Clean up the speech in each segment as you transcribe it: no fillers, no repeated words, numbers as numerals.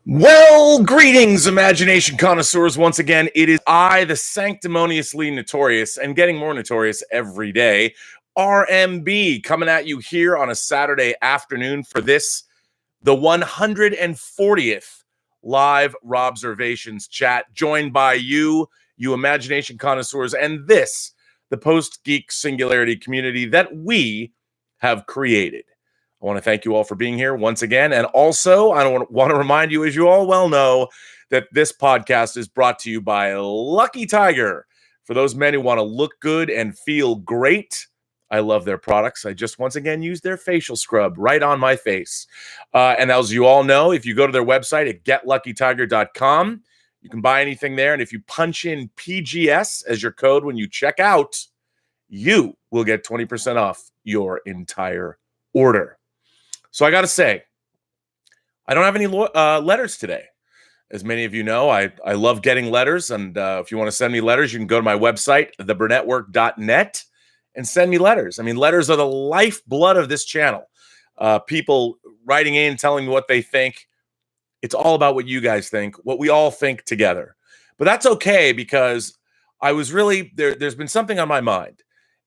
Well, greetings, imagination connoisseurs. Once again, it is I, the sanctimoniously notorious and getting more notorious every day, RMB, coming at you here on a Saturday afternoon for this, the 140th live Robservations chat, joined by you imagination connoisseurs, and this, the Post-Geek Singularity community that we have created. I want to thank you all for being here once again. And also, I want to remind you, as you all well know, that this podcast is brought to you by Lucky Tiger. For those men who want to look good and feel great, I love their products. I just once again use their facial scrub right on my face. And as you all know, if you go to their website at getluckytiger.com, you can buy anything there. And if you punch in PGS as your code when you check out, you will get 20% off your entire order. So I got to say, I don't have any letters today. As many of you know, I love getting letters. And if you want to send me letters, you can go to my website, theburnettwork.net, and send me letters. I mean, letters are the lifeblood of this channel. People writing in, telling me what they think. It's all about what you guys think, what we all think together. But that's okay, because I was really, there's been something on my mind.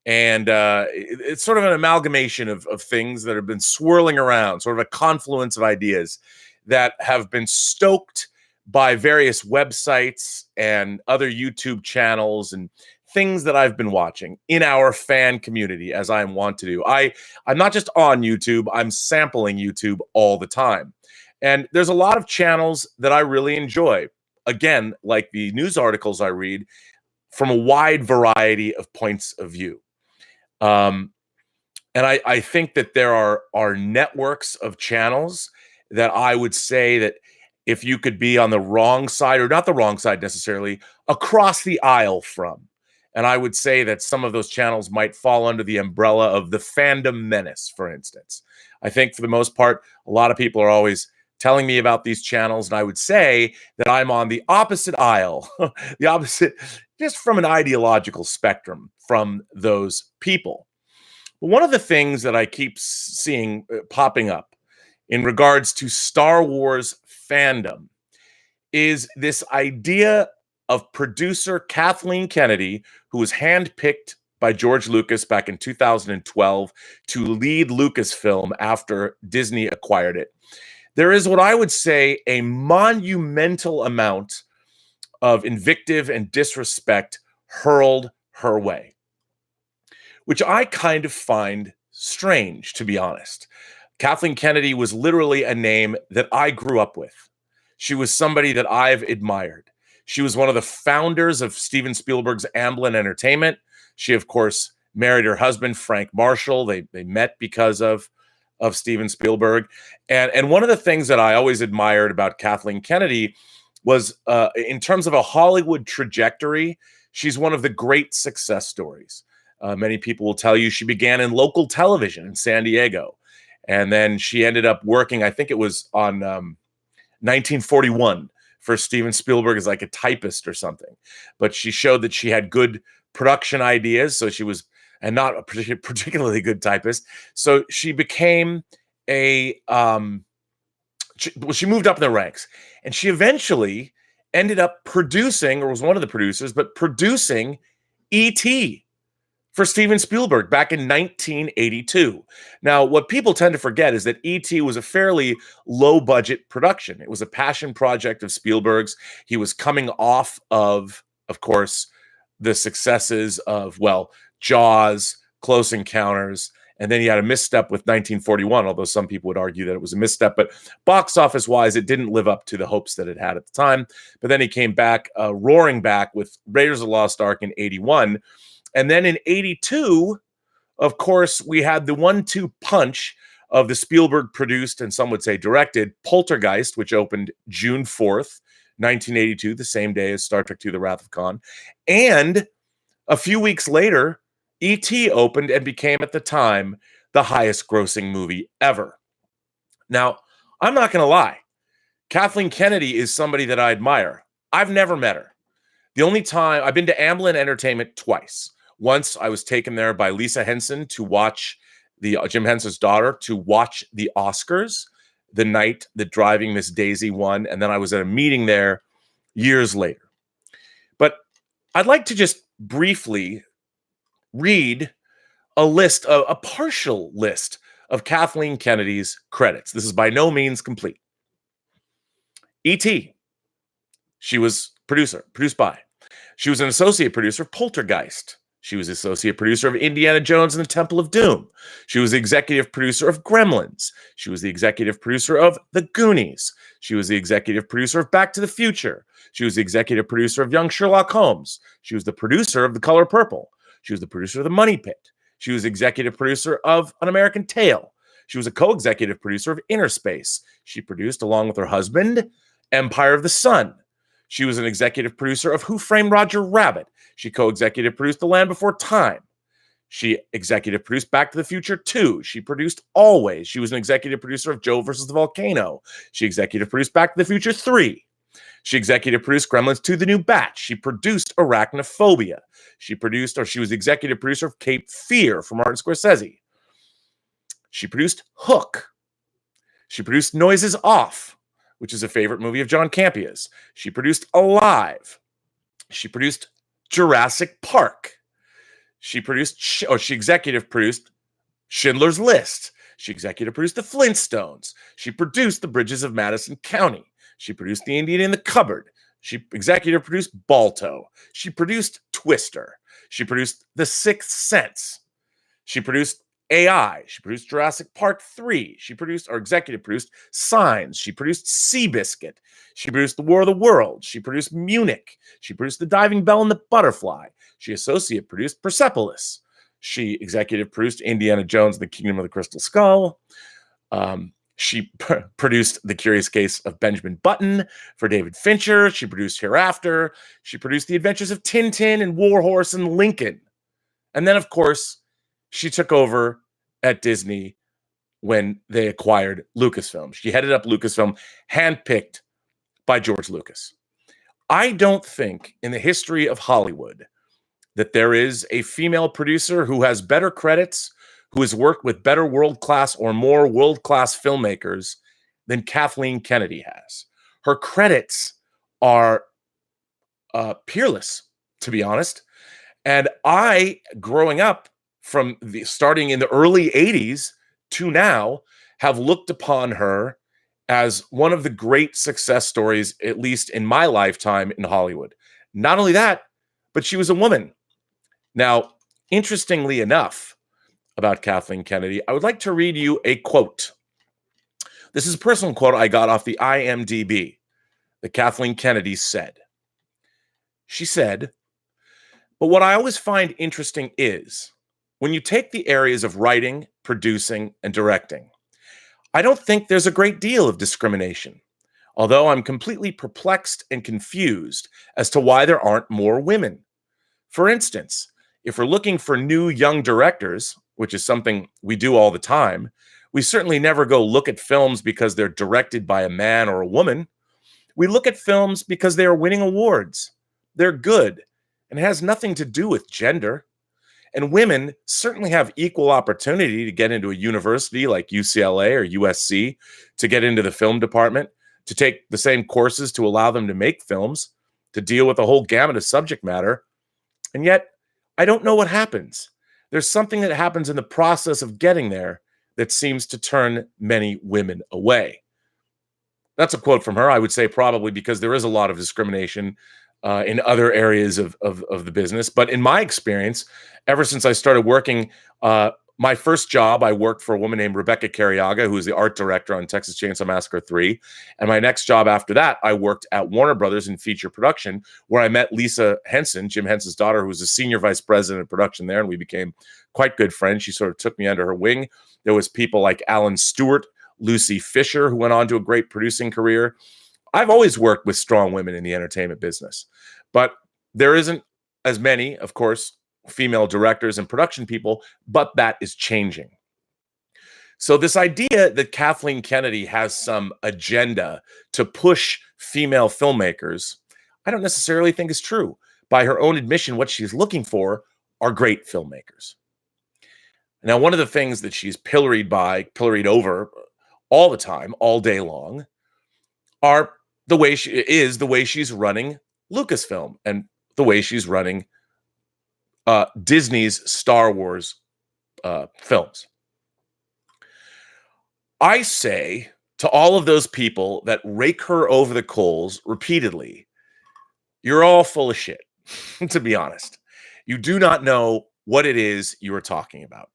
And it's sort of an amalgamation of things that have been swirling around, sort of a confluence of ideas that have been stoked by various websites and other YouTube channels and things that I've been watching in our fan community, as I am wont to do. I'm not just on YouTube, I'm sampling YouTube all the time. And there's a lot of channels that I really enjoy. Again, like the news articles I read, from a wide variety of points of view. And I think that there are networks of channels that I would say that if you could be on the wrong side, or not the wrong side necessarily, across the aisle from. And I would say that some of those channels might fall under the umbrella of the fandom menace, for instance. I think for the most part, a lot of people are always telling me about these channels, and I would say that I'm on the opposite aisle, the opposite, just from an ideological spectrum from those people. But one of the things that I keep seeing popping up in regards to Star Wars fandom is this idea of producer Kathleen Kennedy, who was handpicked by George Lucas back in 2012 to lead Lucasfilm after Disney acquired it. There is what I would say a monumental amount of invective and disrespect hurled her way, which I kind of find strange, to be honest. Kathleen Kennedy was literally a name that I grew up with. She was somebody that I've admired. She was one of the founders of Steven Spielberg's Amblin Entertainment. She, of course, married her husband, Frank Marshall. They met because of Steven Spielberg. And one of the things that I always admired about Kathleen Kennedy was, in terms of a Hollywood trajectory, she's one of the great success stories. Many people will tell you she began in local television in San Diego. And then she ended up working, I think it was on 1941 for Steven Spielberg as like a typist or something. But she showed that she had good production ideas. So she was, and not a particularly good typist. So she became she moved up in the ranks. And she eventually ended up producing, or was one of the producers, but producing E.T. for Steven Spielberg back in 1982. Now, what people tend to forget is that E.T. was a fairly low-budget production. It was a passion project of Spielberg's. He was coming off of course, the successes of, well, Jaws, Close Encounters, and then he had a misstep with 1941, although some people would argue that it was a misstep. But box office-wise, it didn't live up to the hopes that it had at the time. But then he came back, roaring back with Raiders of the Lost Ark in 81. And then in 82, of course, we had the 1-2 punch of the Spielberg-produced, and some would say directed, Poltergeist, which opened June 4th, 1982, the same day as Star Trek II, The Wrath of Khan. And a few weeks later, E.T. opened and became, at the time, the highest-grossing movie ever. Now, I'm not going to lie. Kathleen Kennedy is somebody that I admire. I've never met her. The only time, I've been to Amblin Entertainment twice. Once I was taken there by Lisa Henson to watch Jim Henson's daughter, to watch the Oscars. the night that Driving Miss Daisy won, and then I was at a meeting there years later. But I'd like to just briefly read a partial list of Kathleen Kennedy's credits. This is by no means complete. E.T. She was produced by. She was an associate producer of Poltergeist. She was associate producer of Indiana Jones and the Temple of Doom. She was the executive producer of Gremlins. She was the executive producer of The Goonies. She was the executive producer of Back to the Future. She was the executive producer of Young Sherlock Holmes. She was the producer of The Color Purple. She was the producer of The Money Pit. She was executive producer of An American Tail. She was a co-executive producer of Inner Space. She produced, along with her husband, Empire of the Sun. She was an executive producer of Who Framed Roger Rabbit. She co-executive produced The Land Before Time. She executive produced Back to the Future 2. She produced Always. She was an executive producer of Joe versus the Volcano. She executive produced Back to the Future 3. She executive produced Gremlins 2: The New Batch. She produced Arachnophobia. She was executive producer of Cape Fear for Martin Scorsese. She produced Hook. She produced Noises Off, which is a favorite movie of John Campia's. She produced Alive. She produced Jurassic Park. She executive produced Schindler's List. She executive produced The Flintstones. She produced The Bridges of Madison County. She produced The Indian in the Cupboard. She executive produced Balto. She produced Twister. She produced The Sixth Sense. She produced AI. She produced Jurassic Park 3. She executive produced Signs. She produced Seabiscuit. She produced The War of the Worlds. She produced Munich. She produced The Diving Bell and the Butterfly. She associate produced Persepolis. She executive produced Indiana Jones and the Kingdom of the Crystal Skull. She produced The Curious Case of Benjamin Button for David Fincher. She produced Hereafter. She produced The Adventures of Tintin and Warhorse and Lincoln. And then, of course, she took over at Disney when they acquired Lucasfilm. She headed up Lucasfilm, handpicked by George Lucas. I don't think in the history of Hollywood that there is a female producer who has better credits, who has worked with better world-class or more world-class filmmakers than Kathleen Kennedy has. Her credits are peerless, to be honest. And I, growing up, starting in the early 80s to now, have looked upon her as one of the great success stories, at least in my lifetime in Hollywood. Not only that, but she was a woman. Now, interestingly enough about Kathleen Kennedy, I would like to read you a quote. This is a personal quote I got off the IMDb that Kathleen Kennedy said. She said, "But what I always find interesting is, when you take the areas of writing, producing, and directing, I don't think there's a great deal of discrimination, although I'm completely perplexed and confused as to why there aren't more women. For instance, if we're looking for new young directors, which is something we do all the time, we certainly never go look at films because they're directed by a man or a woman. We look at films because they are winning awards. They're good, and it has nothing to do with gender. And women certainly have equal opportunity to get into a university like UCLA or USC, to get into the film department, to take the same courses to allow them to make films, to deal with a whole gamut of subject matter. And yet, I don't know what happens. There's something that happens in the process of getting there that seems to turn many women away." That's a quote from her. I would say probably because there is a lot of discrimination in other areas of the business. But in my experience, ever since I started working, my first job, I worked for a woman named Rebecca Carriaga, who was the art director on Texas Chainsaw Massacre 3. And my next job after that, I worked at Warner Brothers in feature production, where I met Lisa Henson, Jim Henson's daughter, who was a senior vice president of production there, and we became quite good friends. She sort of took me under her wing. There was people like Alan Stewart, Lucy Fisher, who went on to a great producing career. I've always worked with strong women in the entertainment business, but there isn't as many, of course, female directors and production people, but that is changing. So this idea that Kathleen Kennedy has some agenda to push female filmmakers, I don't necessarily think is true. By her own admission, what she's looking for are great filmmakers. Now, one of the things that she's pilloried over all the time, all day long, are the way she's running Lucasfilm and the way she's running Disney's Star Wars films. I say to all of those people that rake her over the coals repeatedly, you're all full of shit, to be honest. You do not know what it is you are talking about.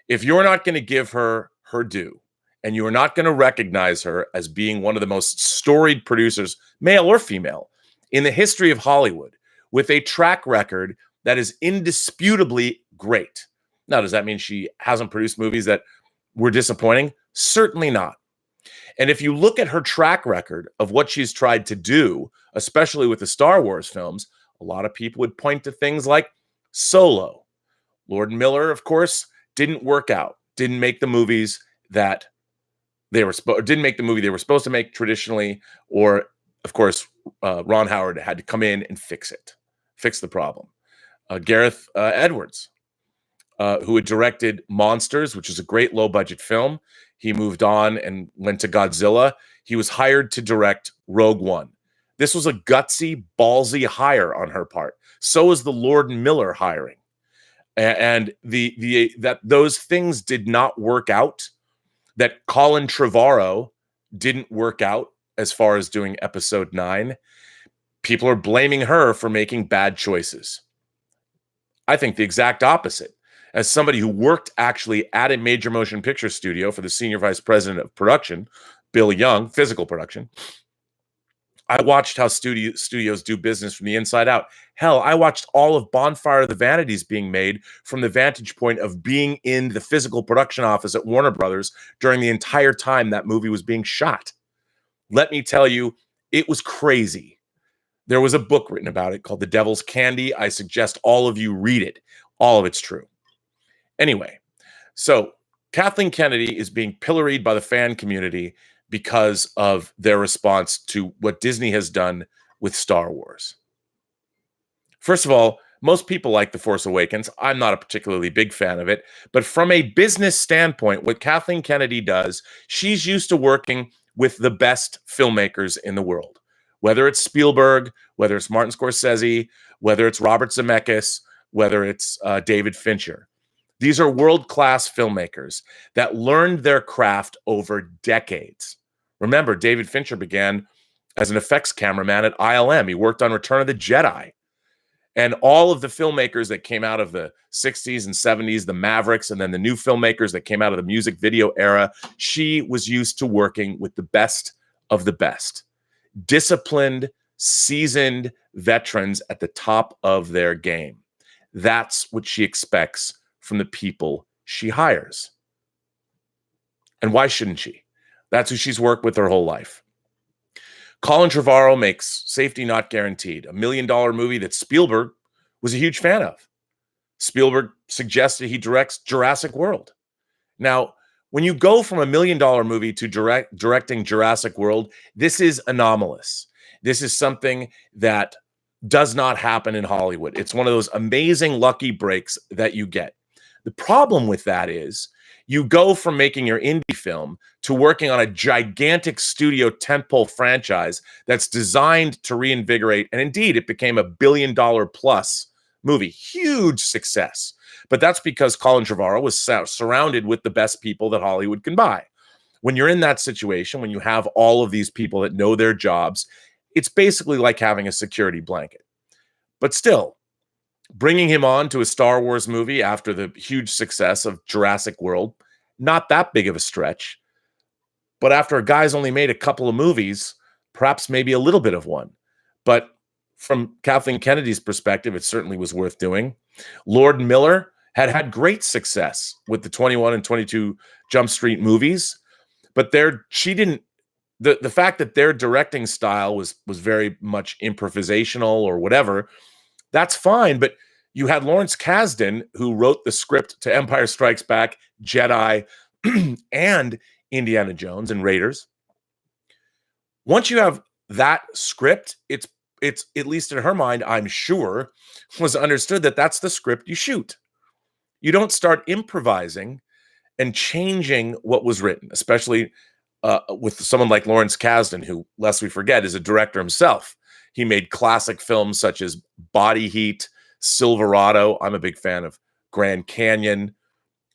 If you're not going to give her her due, and you are not going to recognize her as being one of the most storied producers, male or female, in the history of Hollywood, with a track record that is indisputably great. Now, does that mean she hasn't produced movies that were disappointing? Certainly not. And if you look at her track record of what she's tried to do, especially with the Star Wars films, a lot of people would point to things like Solo. Lord and Miller, of course, didn't work out, didn't make the movies that they were didn't make the movie they were supposed to make traditionally, or of course, Ron Howard had to come in and fix the problem. Gareth Edwards, who had directed Monsters, which is a great low-budget film. He moved on and went to Godzilla. He was hired to direct Rogue One. This was a gutsy, ballsy hire on her part. So is the Lord and Miller hiring. And that those things did not work out, that Colin Trevorrow didn't work out as far as doing episode 9. People are blaming her for making bad choices. I think the exact opposite. As somebody who worked actually at a major motion picture studio for the senior vice president of production, Bill Young, physical production, I watched how studios do business from the inside out. Hell, I watched all of Bonfire of the Vanities being made from the vantage point of being in the physical production office at Warner Brothers during the entire time that movie was being shot. Let me tell you, it was crazy. There was a book written about it called The Devil's Candy. I suggest all of you read it. All of it's true. Anyway, so Kathleen Kennedy is being pilloried by the fan community because of their response to what Disney has done with Star Wars. First of all, most people like The Force Awakens. I'm not a particularly big fan of it, but from a business standpoint, what Kathleen Kennedy does, she's used to working with the best filmmakers in the world, whether it's Spielberg, whether it's Martin Scorsese, whether it's Robert Zemeckis, whether it's David Fincher. These are world-class filmmakers that learned their craft over decades. Remember, David Fincher began as an effects cameraman at ILM. He worked on Return of the Jedi. And all of the filmmakers that came out of the 60s and 70s, the Mavericks, and then the new filmmakers that came out of the music video era, she was used to working with the best of the best. Disciplined, seasoned veterans at the top of their game. That's what she expects from the people she hires. And why shouldn't she? That's who she's worked with her whole life. Colin Trevorrow makes Safety Not Guaranteed, $1 million movie that Spielberg was a huge fan of. Spielberg suggested he directs Jurassic World. Now, when you go from $1 million movie to directing Jurassic World, this is anomalous. This is something that does not happen in Hollywood. It's one of those amazing lucky breaks that you get. The problem with that is you go from making your indie film to working on a gigantic studio tentpole franchise that's designed to reinvigorate. And indeed, it became a $1 billion plus movie. Huge success. But that's because Colin Trevorrow was surrounded with the best people that Hollywood can buy. When you're in that situation, when you have all of these people that know their jobs, it's basically like having a security blanket. But still, bringing him on to a Star Wars movie after the huge success of Jurassic World, not that big of a stretch. But after a guy's only made a couple of movies, perhaps maybe a little bit of one. But from Kathleen Kennedy's perspective, it certainly was worth doing. Lord and Miller had great success with the 21 and 22 Jump Street movies. But the fact that their directing style was very much improvisational or whatever, that's fine, but you had Lawrence Kasdan, who wrote the script to Empire Strikes Back, Jedi, and Indiana Jones and Raiders. Once you have that script, it's at least in her mind, I'm sure, was understood that that's the script you shoot. You don't start improvising and changing what was written, especially with someone like Lawrence Kasdan, who, lest we forget, is a director himself. He made classic films such as Body Heat, Silverado. I'm a big fan of Grand Canyon.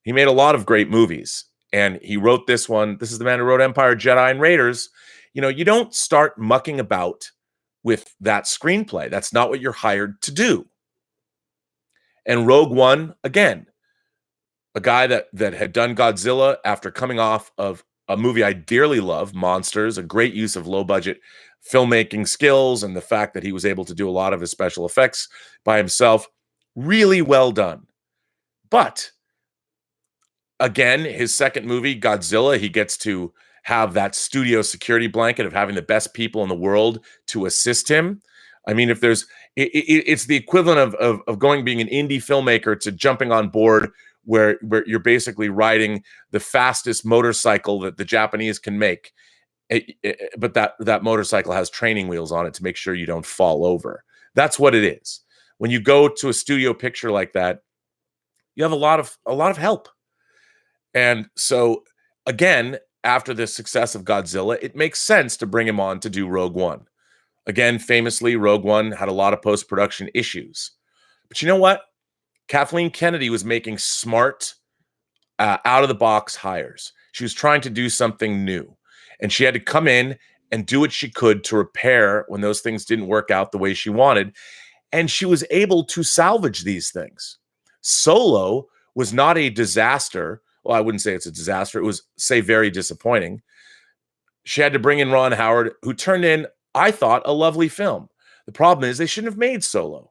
He made a lot of great movies, and he wrote this one. This is the man who wrote Empire, Jedi, and Raiders. You know, you don't start mucking about with that screenplay. That's not what you're hired to do. And Rogue One, again, a guy that had done Godzilla after coming off of a movie I dearly love, Monsters, a great use of low-budget filmmaking skills, and the fact that he was able to do a lot of his special effects by himself. Really well done. But again, his second movie, Godzilla, he gets to have that studio security blanket of having the best people in the world to assist him. I mean, if there's, it's the equivalent of going being an indie filmmaker to jumping on board where you're basically riding the fastest motorcycle that the Japanese can make. But that motorcycle has training wheels on it to make sure you don't fall over. That's what it is. When you go to a studio picture like that, you have a lot of help. And so, again, after the success of Godzilla, it makes sense to bring him on to do Rogue One. Again, famously, Rogue One had a lot of post-production issues. But you know what? Kathleen Kennedy was making smart, out-of-the-box hires. She was trying to do something new. And she had to come in and do what she could to repair when those things didn't work out the way she wanted. And she was able to salvage these things. Solo was not a disaster. Well, I wouldn't say it's a disaster. It was, say, very disappointing. She had to bring in Ron Howard, who turned in, I thought, a lovely film. The problem is they shouldn't have made Solo.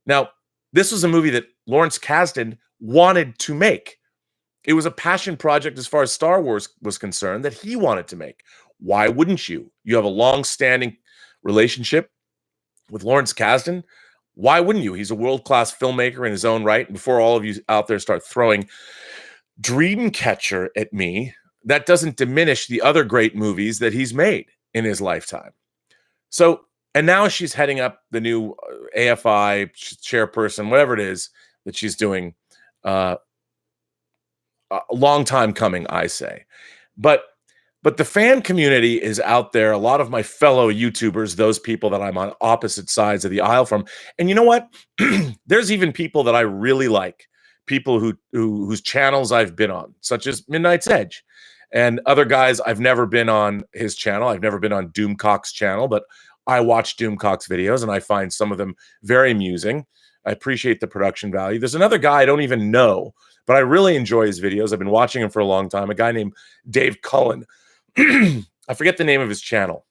Now, this was a movie that Lawrence Kasdan wanted to make. It was a passion project as far as Star Wars was concerned that he wanted to make. Why wouldn't you? You have a long-standing relationship with Lawrence Kasdan. Why wouldn't you? He's a world-class filmmaker in his own right. And before all of you out there start throwing Dreamcatcher at me, that doesn't diminish the other great movies that he's made in his lifetime. So, and now she's heading up the new AFI chairperson, whatever it is that she's doing. A long time coming, I say. But the fan community is out there. A lot of my fellow YouTubers, those people that I'm on opposite sides of the aisle from. And you know what? There's even people that I really like. People whose channels I've been on, such as Midnight's Edge, and other guys. I've never been on his channel. I've never been on Doomcock's channel, but I watch Doomcock's videos and I find some of them very amusing. I appreciate the production value. There's another guy I don't even know, but I really enjoy his videos. I've been watching him for a long time. A guy named Dave Cullen. I forget the name of his channel.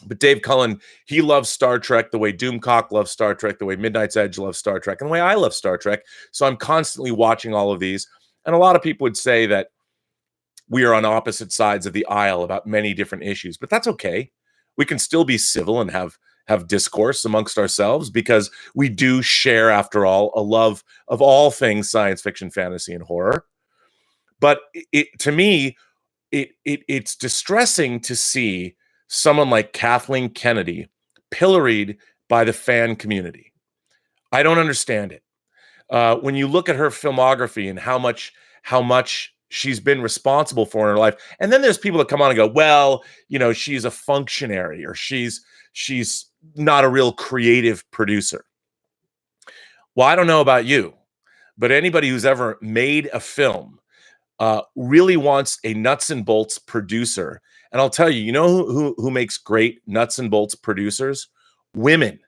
But Dave Cullen, he loves Star Trek the way Doomcock loves Star Trek, the way Midnight's Edge loves Star Trek, and the way I love Star Trek. So I'm constantly watching all of these. And a lot of people would say that we are on opposite sides of the aisle about many different issues, but that's okay. We can still be civil and have discourse amongst ourselves because we do share, after all, a love of all things science fiction, fantasy, and horror. But to me, it's distressing to see someone like Kathleen Kennedy pilloried by the fan community. I don't understand it. When you look at her filmography and how much she's been responsible for in her life, and then there's people that come on and go, well, you know, she's a functionary, or she's not a real creative producer. Well, I don't know about you, but anybody who's ever made a film really wants a nuts and bolts producer. And I'll tell you, you know who makes great nuts and bolts producers? Women.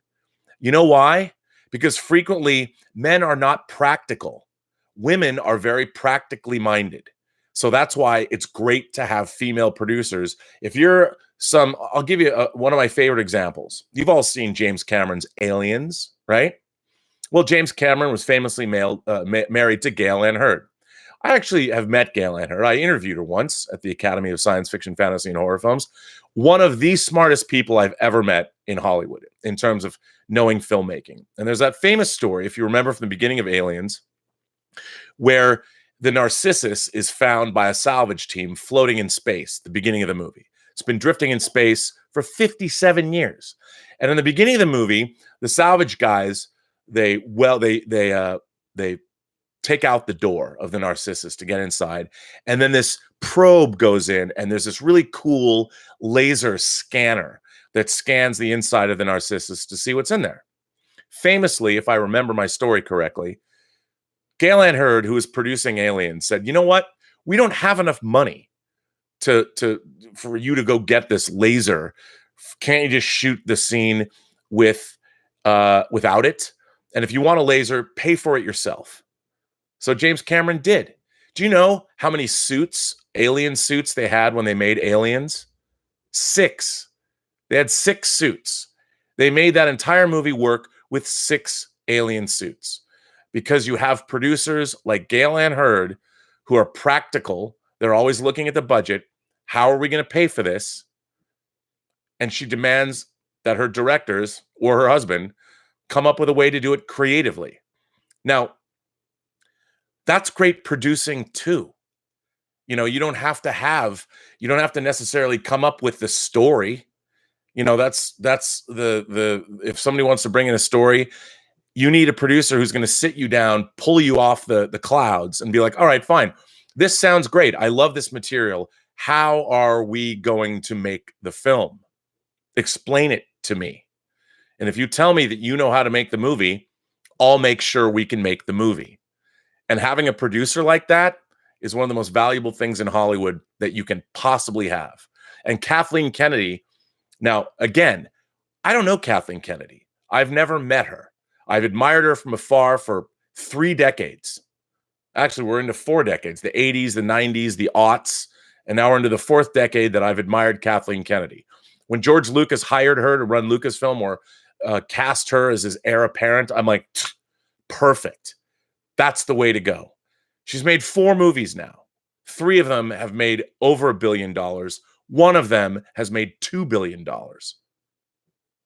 You know why? Because frequently men are not practical. Women are very practically minded. So that's why it's great to have female producers. If you're I'll give you one of my favorite examples. You've all seen James Cameron's Aliens, right? Well, James Cameron was famously married to Gale Ann Hurd. I actually have met Gale Ann Hurd. I interviewed her once at the Academy of Science Fiction, Fantasy, and Horror Films. One of the smartest people I've ever met in Hollywood in terms of knowing filmmaking. And there's that famous story, if you remember from the beginning of Aliens, where the Narcissus is found by a salvage team floating in space at the beginning of the movie. It's been drifting in space for 57 years. And in the beginning of the movie, the salvage guys, they take out the door of the Narcissus to get inside. And then this probe goes in, and there's this really cool laser scanner that scans the inside of the Narcissus to see what's in there. Famously, if I remember my story correctly, Gale Ann Hurd, who was producing Alien, said, "You know what? We don't have enough money for you to go get this laser. Can't you just shoot the scene without it? And if you want a laser, pay for it yourself." So James Cameron did. Do you know how many suits, alien suits, they had when they made Aliens? 6. They had 6 suits. They made that entire movie work with 6 alien suits because you have producers like Gale Ann Hurd who are practical. They're always looking at the budget. How are we going to pay for this? And she demands that her directors or her husband come up with a way to do it creatively. Now, that's great producing too. You know, you don't have to necessarily come up with the story. You know, that's the if somebody wants to bring in a story, you need a producer who's going to sit you down, pull you off the clouds and be like, "All right, fine. This sounds great. I love this material. How are we going to make the film? Explain it to me. And if you tell me that you know how to make the movie, I'll make sure we can make the movie." And having a producer like that is one of the most valuable things in Hollywood that you can possibly have. And Kathleen Kennedy, now, again, I don't know Kathleen Kennedy. I've never met her. I've admired her from afar for 3 decades. Actually, we're into 4 decades, the 80s, the 90s, the aughts, and now we're into the 4th decade that I've admired Kathleen Kennedy. When George Lucas hired her to run Lucasfilm or cast her as his heir apparent, I'm like, perfect. That's the way to go. She's made 4 movies now. 3 of them have made over $1 billion. 1 of them has made $2 billion.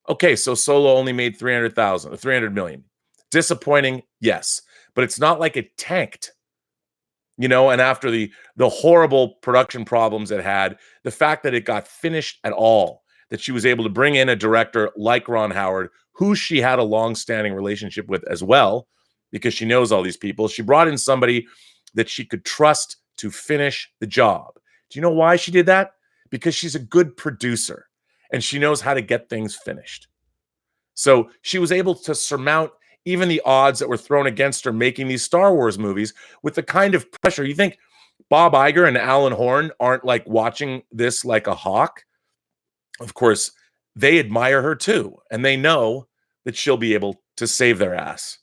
Okay, so Solo only made 300 million. Disappointing, yes, but it's not like it tanked. You know, and after the horrible production problems it had, the fact that it got finished at all, that she was able to bring in a director like Ron Howard, who she had a long-standing relationship with as well, because she knows all these people. She brought in somebody that she could trust to finish the job. Do you know why she did that? Because she's a good producer and she knows how to get things finished. So she was able to surmount even the odds that were thrown against her making these Star Wars movies with the kind of pressure. You think Bob Iger and Alan Horn aren't like watching this like a hawk? Of course, they admire her too, and they know that she'll be able to save their ass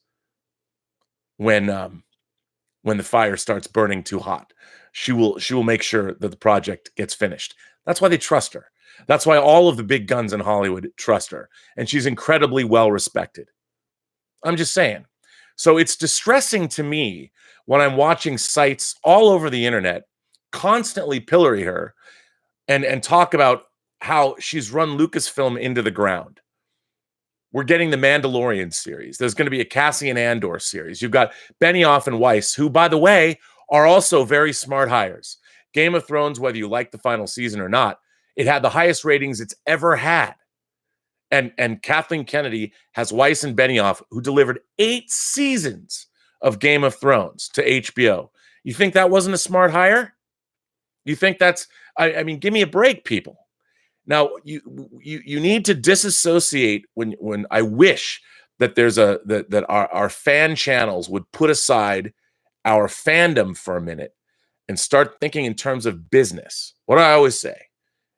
when the fire starts burning too hot. She will make sure that the project gets finished. That's why they trust her. That's why all of the big guns in Hollywood trust her, and she's incredibly well respected. I'm just saying. So it's distressing to me when I'm watching sites all over the internet constantly pillory her and talk about how she's run Lucasfilm into the ground. We're getting the Mandalorian series. There's going to be a Cassian Andor series. You've got Benioff and Weiss, who, by the way, are also very smart hires. Game of Thrones, whether you like the final season or not, it had the highest ratings it's ever had. And Kathleen Kennedy has Weiss and Benioff, who delivered 8 seasons of Game of Thrones to HBO. You think that wasn't a smart hire? You think that's, I mean, give me a break, people. Now, you need to disassociate when I wish that that our fan channels would put aside our fandom for a minute and start thinking in terms of business. What do I always say?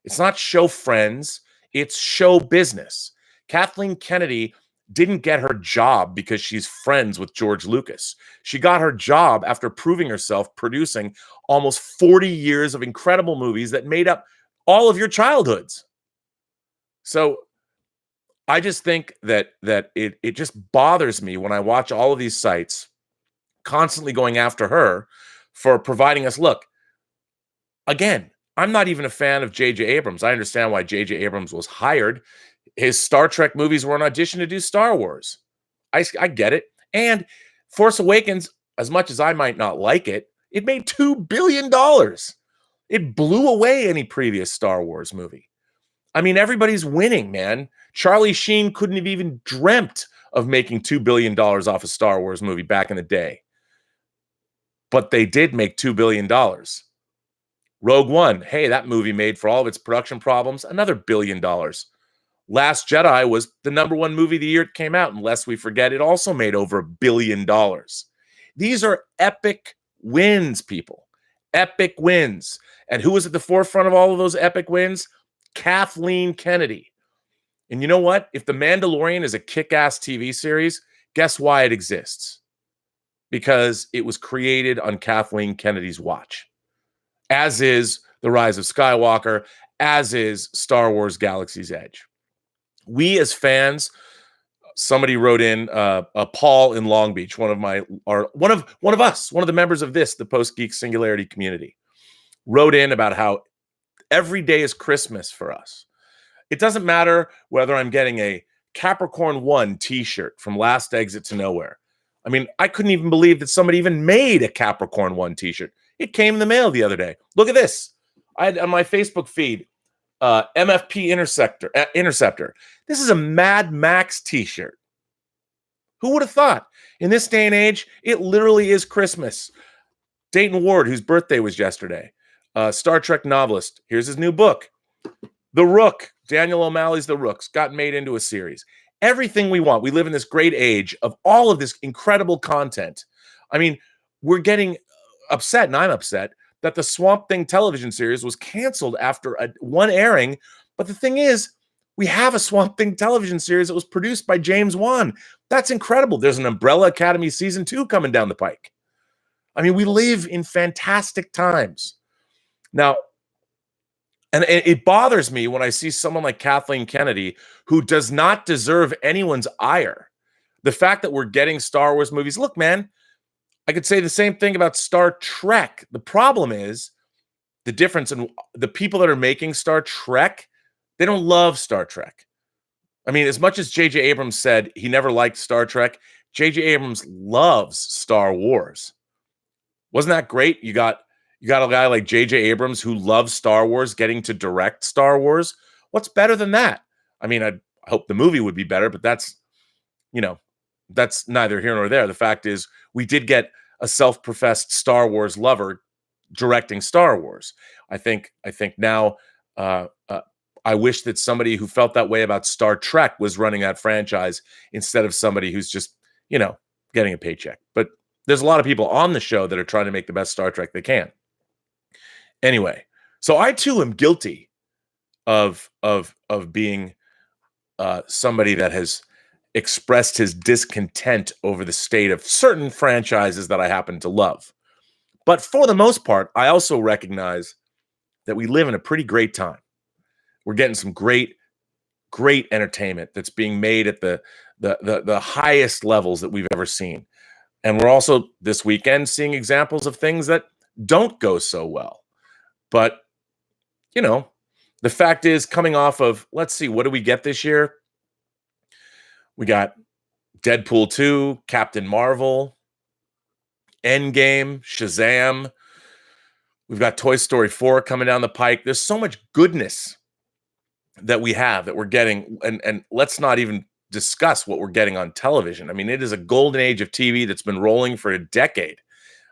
It's not show friends, it's show business. Kathleen Kennedy didn't get her job because she's friends with George Lucas. She got her job after proving herself producing almost 40 years of incredible movies that made up all of your childhoods. So I just think that it just bothers me when I watch all of these sites constantly going after her for providing us. Look, again, I'm not even a fan of J.J. Abrams. I understand why J.J. Abrams was hired. His Star Trek movies were an audition to do Star Wars. I get it. And Force Awakens, as much as I might not like it, it made $2 billion. It blew away any previous Star Wars movie. I mean, everybody's winning, man. Charlie Sheen couldn't have even dreamt of making $2 billion off a Star Wars movie back in the day. but they did make $2 billion. Rogue One, hey, that movie made, for all of its production problems, another $1 billion. Last Jedi was the #1 movie the year it came out, and lest we forget, it also made over $1 billion. These are epic wins, people. Epic wins. And who was at the forefront of all of those epic wins? Kathleen Kennedy. And you know what? If The Mandalorian is a kick-ass TV series, guess why it exists? Because it was created on Kathleen Kennedy's watch. As is The Rise of Skywalker, as is Star Wars Galaxy's Edge. We as fans, somebody wrote in, Paul in Long Beach, one of the members of the Post-Geek Singularity community, wrote in about how every day is Christmas for us. It doesn't matter whether I'm getting a Capricorn 1 t-shirt from Last Exit to Nowhere. I mean, I couldn't even believe that somebody even made a Capricorn 1 t-shirt. It came in the mail the other day. Look at this. I had on my Facebook feed, MFP Interceptor. This is a Mad Max t-shirt. Who would have thought? In this day and age, it literally is Christmas. Dayton Ward, whose birthday was yesterday, Star Trek novelist. Here's his new book. The Rook, Daniel O'Malley's The Rooks, got made into a series. Everything we want. We live in this great age of all of this incredible content. I mean, we're getting upset, and I'm upset, that the Swamp Thing television series was canceled after one airing. But the thing is, we have a Swamp Thing television series that was produced by James Wan. That's incredible. There's an Umbrella Academy season 2 coming down the pike. I mean, we live in fantastic times. Now, and it bothers me when I see someone like Kathleen Kennedy, who does not deserve anyone's ire. The fact that we're getting Star Wars movies. Look, man, I could say the same thing about Star Trek. The problem is the difference in the people that are making Star Trek. They don't love Star Trek. I mean, as much as J.J. Abrams said he never liked Star Trek, J.J. Abrams loves Star Wars. Wasn't that great? You got a guy like J.J. Abrams who loves Star Wars getting to direct Star Wars. What's better than that? I mean, I hope the movie would be better, but that's neither here nor there. The fact is, we did get a self-professed Star Wars lover directing Star Wars. I think now I wish that somebody who felt that way about Star Trek was running that franchise instead of somebody who's just, getting a paycheck. But there's a lot of people on the show that are trying to make the best Star Trek they can. Anyway, so I too am guilty of being somebody that has expressed his discontent over the state of certain franchises that I happen to love. But for the most part, I also recognize that we live in a pretty great time. We're getting some great entertainment that's being made at the highest levels that we've ever seen. And we're also this weekend seeing examples of things that don't go so well. But, the fact is, coming off of, let's see, what do we get this year? We got Deadpool 2, Captain Marvel, Endgame, Shazam. We've got Toy Story 4 coming down the pike. There's so much goodness that we have that we're getting. And let's not even discuss what we're getting on television. I mean, it is a golden age of TV that's been rolling for a decade.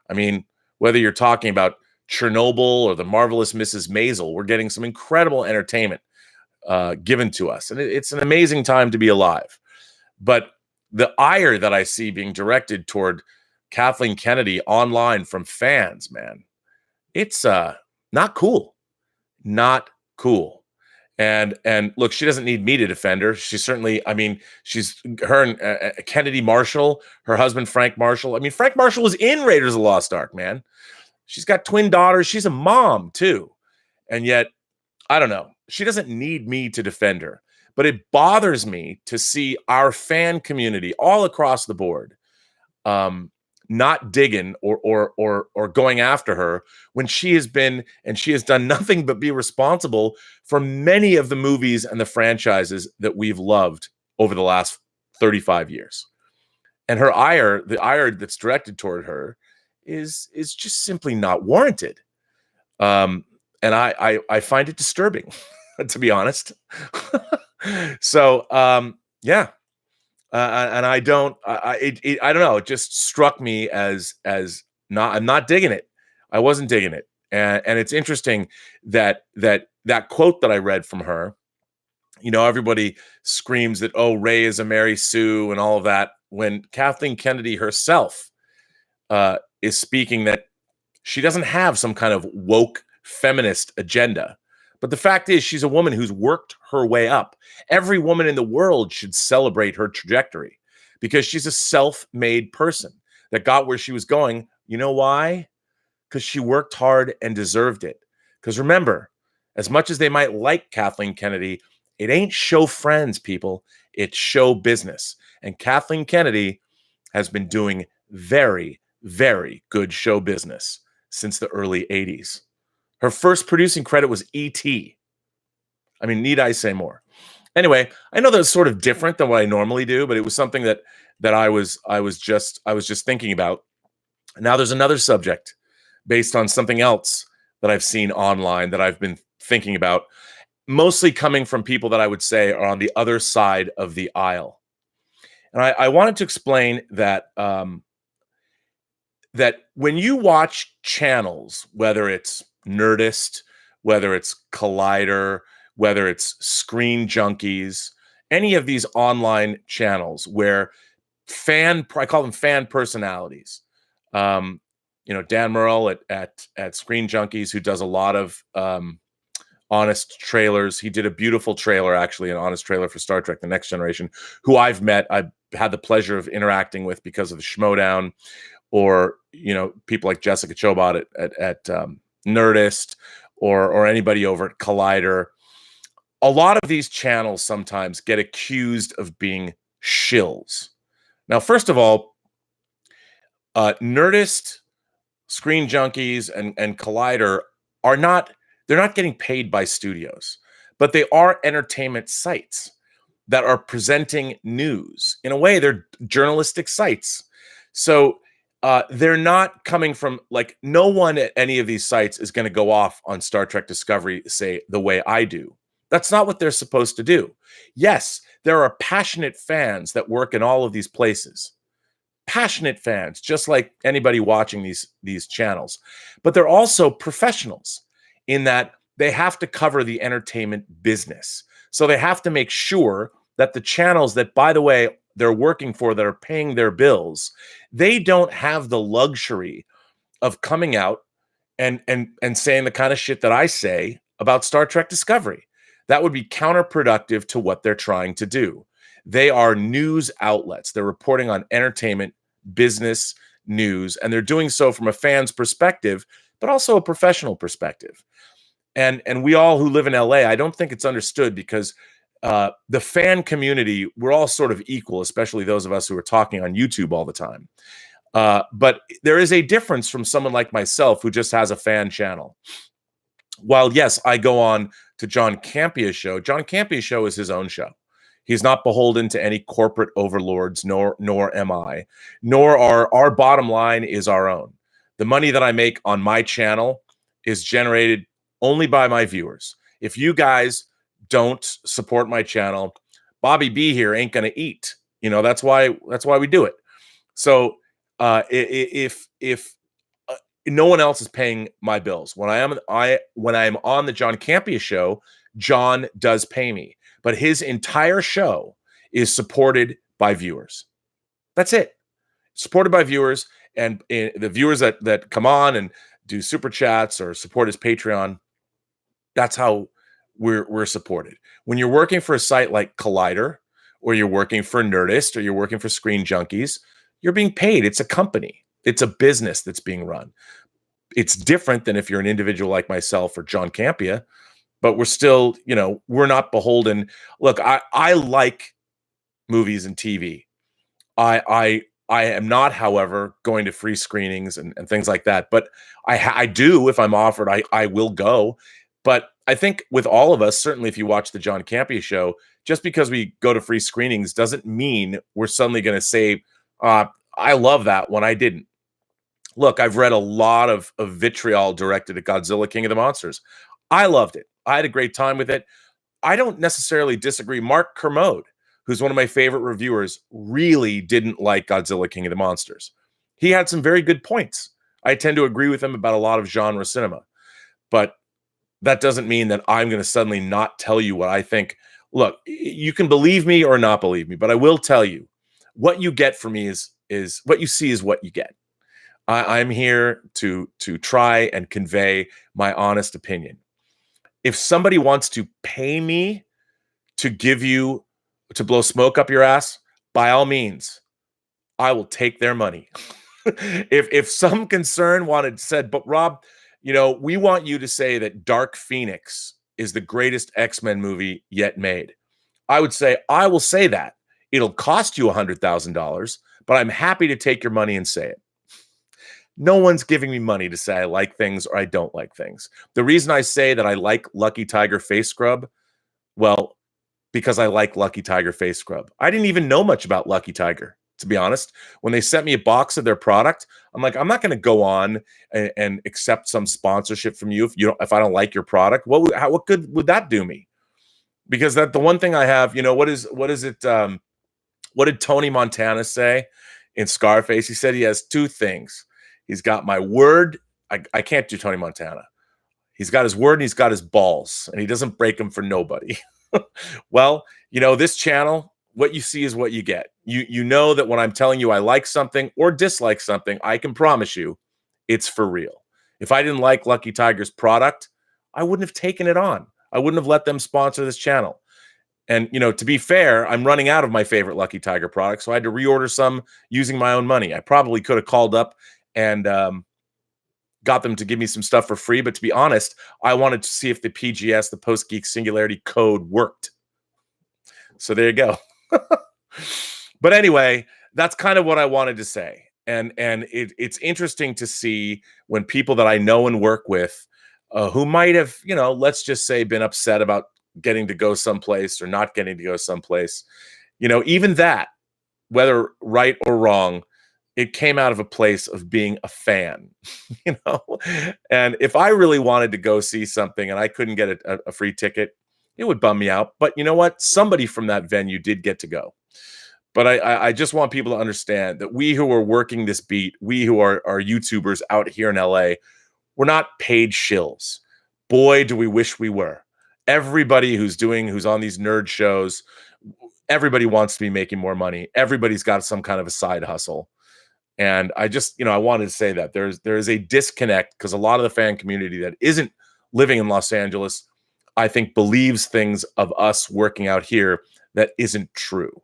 I mean, whether you're talking about Chernobyl or The Marvelous Mrs. Maisel, we're getting some incredible entertainment given to us. And it's an amazing time to be alive. But the ire that I see being directed toward Kathleen Kennedy online from fans, man, it's not cool. Not cool. And look, she doesn't need me to defend her. She certainly, she's her and Kennedy Marshall, her husband Frank Marshall. I mean, Frank Marshall was in Raiders of the Lost Ark, man. She's got twin daughters. She's a mom too. And yet, I don't know. She doesn't need me to defend her. But it bothers me to see our fan community all across the board not digging or going after her when she has done nothing but be responsible for many of the movies and the franchises that we've loved over the last 35 years. And the ire that's directed toward her is just simply not warranted. And I find it disturbing, to be honest. So, yeah. And I don't know. It just struck me as I'm not digging it. I wasn't digging it. And it's interesting that quote that I read from her, everybody screams that, oh, Ray is a Mary Sue and all of that, when Kathleen Kennedy herself is speaking that she doesn't have some kind of woke feminist agenda. But the fact is, she's a woman who's worked her way up. Every woman in the world should celebrate her trajectory because she's a self-made person that got where she was going. You know why? Because she worked hard and deserved it. Because remember, as much as they might like Kathleen Kennedy, it ain't show friends, people. It's show business. And Kathleen Kennedy has been doing very, very good show business since the early 80s. Her first producing credit was E.T. I mean, need I say more? Anyway, I know that's sort of different than what I normally do, but it was something that I was just thinking about. Now there's another subject based on something else that I've seen online that I've been thinking about, mostly coming from people that I would say are on the other side of the aisle. And I wanted to explain that that when you watch channels, whether it's Nerdist, whether it's Collider, whether it's Screen Junkies, any of these online channels where I call them fan personalities. Dan Murrell at Screen Junkies, who does a lot of honest trailers. He did a beautiful trailer, actually, an honest trailer for Star Trek: The Next Generation, who I've had the pleasure of interacting with because of the Schmodown, or people like Jessica Chobot at Nerdist, or anybody over at Collider. A lot of these channels sometimes get accused of being shills. Now, first of all, Nerdist, Screen Junkies, and Collider they're not getting paid by studios, but they are entertainment sites that are presenting news. In a way, they're journalistic sites. So they're not coming from, like, no one at any of these sites is going to go off on Star Trek Discovery, say, the way I do. That's not what they're supposed to do. Yes, there are passionate fans that work in all of these places. Passionate fans, just like anybody watching these channels. But they're also professionals in that they have to cover the entertainment business. So they have to make sure that the channels that, by the way, they're working for, that are paying their bills, they don't have the luxury of coming out and saying the kind of shit that I say about Star Trek Discovery. That would be counterproductive to what they're trying to do. They are news outlets. They're reporting on entertainment, business, news, and they're doing so from a fan's perspective, but also a professional perspective. And we all who live in LA, I don't think it's understood, because the fan community, we're all sort of equal, especially those of us who are talking on YouTube all the time. But there is a difference from someone like myself who just has a fan channel. While, yes, I go on to John Campia's show, John Campia's show is his own show. He's not beholden to any corporate overlords, nor am I, nor our bottom line is our own. The money that I make on my channel is generated only by my viewers. If you guys don't support my channel, Bobby B here ain't gonna eat. That's why we do it. So if no one else is paying my bills, when I am on the John Campia show, John does pay me, but his entire show is supported by viewers. That's it. Supported by viewers, and the viewers that come on and do super chats or support his Patreon. That's how we're supported. When you're working for a site like Collider, or you're working for Nerdist, or you're working for Screen Junkies, you're being paid. It's a company. It's a business that's being run. It's different than if you're an individual like myself or John Campia, but we're still, we're not beholden. Look, I like movies and TV. I am not, however, going to free screenings and things like that. But I do, if I'm offered, I will go. But I think with all of us, certainly if you watch the John Campia show, just because we go to free screenings doesn't mean we're suddenly going to say, I love that when I didn't. Look, I've read a lot of vitriol directed at Godzilla, King of the Monsters. I loved it. I had a great time with it. I don't necessarily disagree. Mark Kermode, who's one of my favorite reviewers, really didn't like Godzilla, King of the Monsters. He had some very good points I tend to agree with him about a lot of genre cinema, but that doesn't mean that I'm going to suddenly not tell you what I think. Look, you can believe me or not believe me, but I will tell you what you get from me is what you see is what you get. I'm here to try and convey my honest opinion. If somebody wants to pay me to blow smoke up your ass, by all means, I will take their money. If some concern said, but Rob, we want you to say that Dark Phoenix is the greatest X-Men movie yet made. I would say, I will say that. It'll cost you $100,000, but I'm happy to take your money and say it. No one's giving me money to say I like things or I don't like things. The reason I say that I like Lucky Tiger face scrub, well, because I like Lucky Tiger face scrub. I didn't even know much about Lucky Tiger, to be honest. When they sent me a box of their product, I'm like, I'm not going to go on and accept some sponsorship from you if I don't like your product. What good would that do me? Because the one thing I have, what is it? What did Tony Montana say in Scarface? He said he has two things. He's got my word. I can't do Tony Montana. He's got his word and he's got his balls, and he doesn't break them for nobody. Well, this channel, what you see is what you get. You know that when I'm telling you I like something or dislike something, I can promise you it's for real. If I didn't like Lucky Tiger's product, I wouldn't have taken it on. I wouldn't have let them sponsor this channel. And, to be fair, I'm running out of my favorite Lucky Tiger products, so I had to reorder some using my own money. I probably could have called up and got them to give me some stuff for free. But to be honest, I wanted to see if the PGS, the Post-Geek Singularity code worked. So there you go. But anyway, that's kind of what I wanted to say. And it's interesting to see when people that I know and work with who might have, let's just say been upset about getting to go someplace or not getting to go someplace, even that, whether right or wrong, it came out of a place of being a fan, and if I really wanted to go see something and I couldn't get a free ticket, it would bum me out. But you know what? Somebody from that venue did get to go. But I just want people to understand that we who are working this beat, we who are YouTubers out here in LA, we're not paid shills. Boy, do we wish we were. Everybody who's on these nerd shows, everybody wants to be making more money. Everybody's got some kind of a side hustle. And I just, I wanted to say that there is a disconnect because a lot of the fan community that isn't living in Los Angeles, I think, believes things of us working out here that isn't true.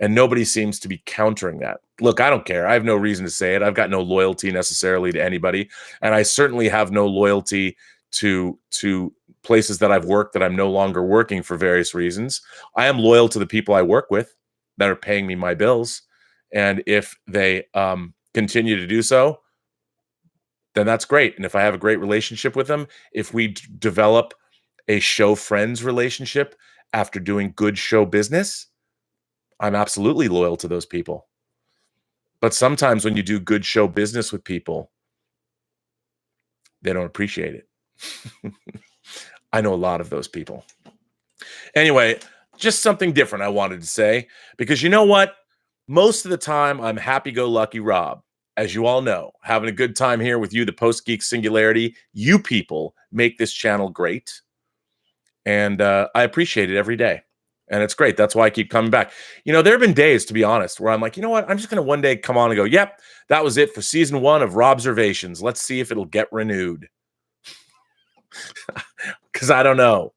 And nobody seems to be countering that. Look, I don't care. I have no reason to say it. I've got no loyalty necessarily to anybody. And I certainly have no loyalty to places that I've worked that I'm no longer working for various reasons. I am loyal to the people I work with that are paying me my bills. And if they continue to do so, then that's great. And if I have a great relationship with them, if we develop a show friends relationship after doing good show business, I'm absolutely loyal to those people. But sometimes when you do good show business with people, they don't appreciate it. I know a lot of those people. Anyway, just something different I wanted to say, because you know what? Most of the time, I'm happy-go-lucky Rob. As you all know, having a good time here with you, the Post-Geek Singularity. You people make this channel great. And I appreciate it every day. And it's great. That's why I keep coming back. There have been days, to be honest, where I'm like, you know what? I'm just going to one day come on and go, yep, that was it for season 1 of Robservations. Let's see if it'll get renewed. Because I don't know.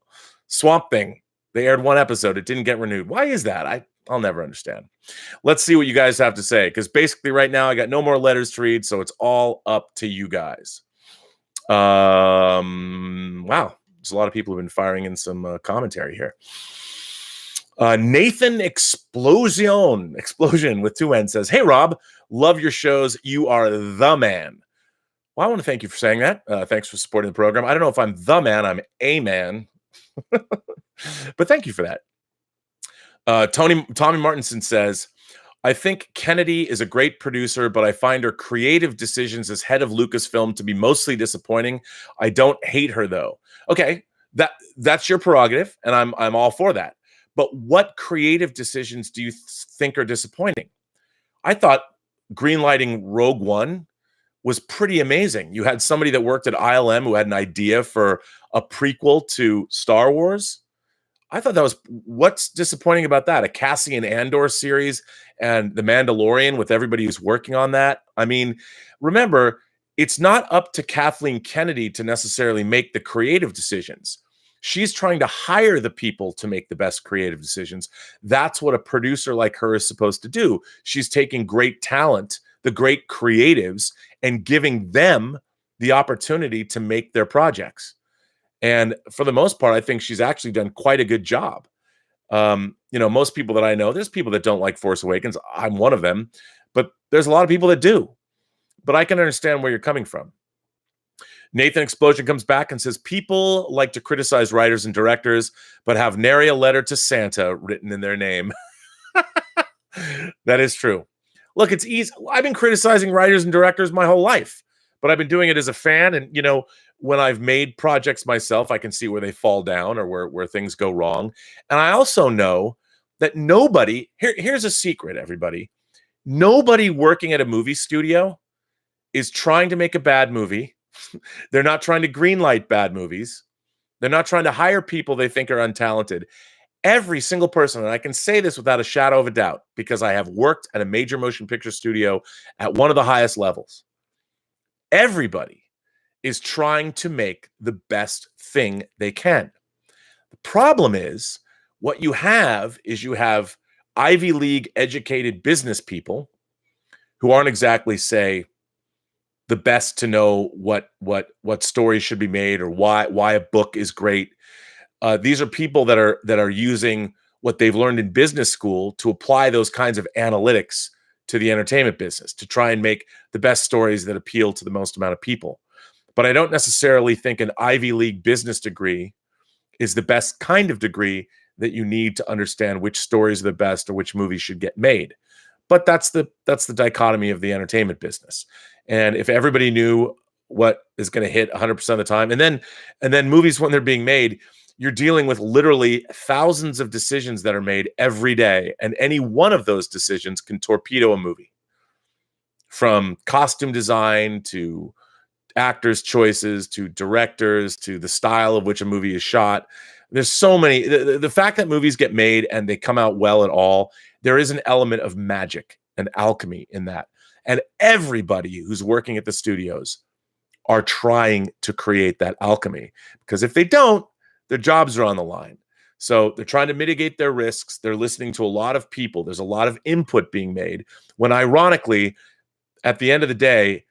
Swamp Thing. They aired 1 episode. It didn't get renewed. Why is that? I'll never understand. Let's see what you guys have to say. Because basically right now I got no more letters to read. So it's all up to you guys. Wow. There's a lot of people who've been firing in some commentary here. Nathan Explosion with 2 N's says, hey, Rob, love your shows. You are the man. Well, I want to thank you for saying that. Thanks for supporting the program. I don't know if I'm the man. I'm a man. But thank you for that. Tommy Martinson says, I think Kennedy is a great producer, but I find her creative decisions as head of Lucasfilm to be mostly disappointing. I don't hate her, though. Okay, that's your prerogative, and I'm all for that. But what creative decisions do you think are disappointing? I thought greenlighting Rogue One was pretty amazing. You had somebody that worked at ILM who had an idea for a prequel to Star Wars. I thought that was, what's disappointing about that? A Cassian Andor series and The Mandalorian with everybody who's working on that. I mean, remember, it's not up to Kathleen Kennedy to necessarily make the creative decisions. She's trying to hire the people to make the best creative decisions. That's what a producer like her is supposed to do. She's taking great talent, the great creatives, and giving them the opportunity to make their projects. And for the most part, I think she's actually done quite a good job. Most people that I know, there's people that don't like Force Awakens. I'm one of them, but there's a lot of people that do. But I can understand where you're coming from. Nathan Explosion comes back and says, people like to criticize writers and directors, but have nary a letter to Santa written in their name. That is true. Look, it's easy. I've been criticizing writers and directors my whole life, but I've been doing it as a fan. And, when I've made projects myself, I can see where they fall down or where things go wrong. And I also know that here's a secret, everybody. Nobody working at a movie studio is trying to make a bad movie. They're not trying to greenlight bad movies. They're not trying to hire people they think are untalented. Every single person, and I can say this without a shadow of a doubt, because I have worked at a major motion picture studio at one of the highest levels. Everybody is trying to make the best thing they can. The problem is, what you have Ivy League educated business people who aren't exactly, say, the best to know what stories should be made or why a book is great. These are people that are using what they've learned in business school to apply those kinds of analytics to the entertainment business to try and make the best stories that appeal to the most amount of people. But I don't necessarily think an Ivy League business degree is the best kind of degree that you need to understand which stories are the best or which movies should get made. But that's the dichotomy of the entertainment business. And if everybody knew what is going to hit 100% of the time, and then movies, when they're being made, you're dealing with literally thousands of decisions that are made every day, and any one of those decisions can torpedo a movie, from costume design to actors' choices to directors to the style of which a movie is shot. There's so many. The fact that movies get made and they come out well at all, there is an element of magic and alchemy in that. And everybody who's working at the studios are trying to create that alchemy, because if they don't, their jobs are on the line. So they're trying to mitigate their risks. They're listening to a lot of people. There's a lot of input being made, when ironically, at the end of the day,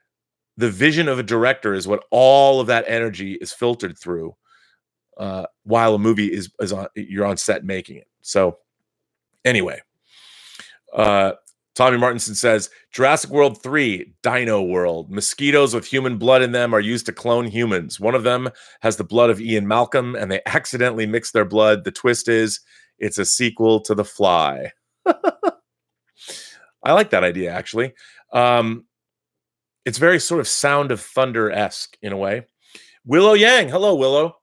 the vision of a director is what all of that energy is filtered through, while a movie is on, you're on set making it. So anyway, Tommy Martinson says, Jurassic World 3, Dino World. Mosquitoes with human blood in them are used to clone humans. One of them has the blood of Ian Malcolm, and they accidentally mix their blood. The twist is, it's a sequel to The Fly. I like that idea, actually. It's very sort of Sound of Thunder-esque in a way. Willow Yang. Hello, Willow.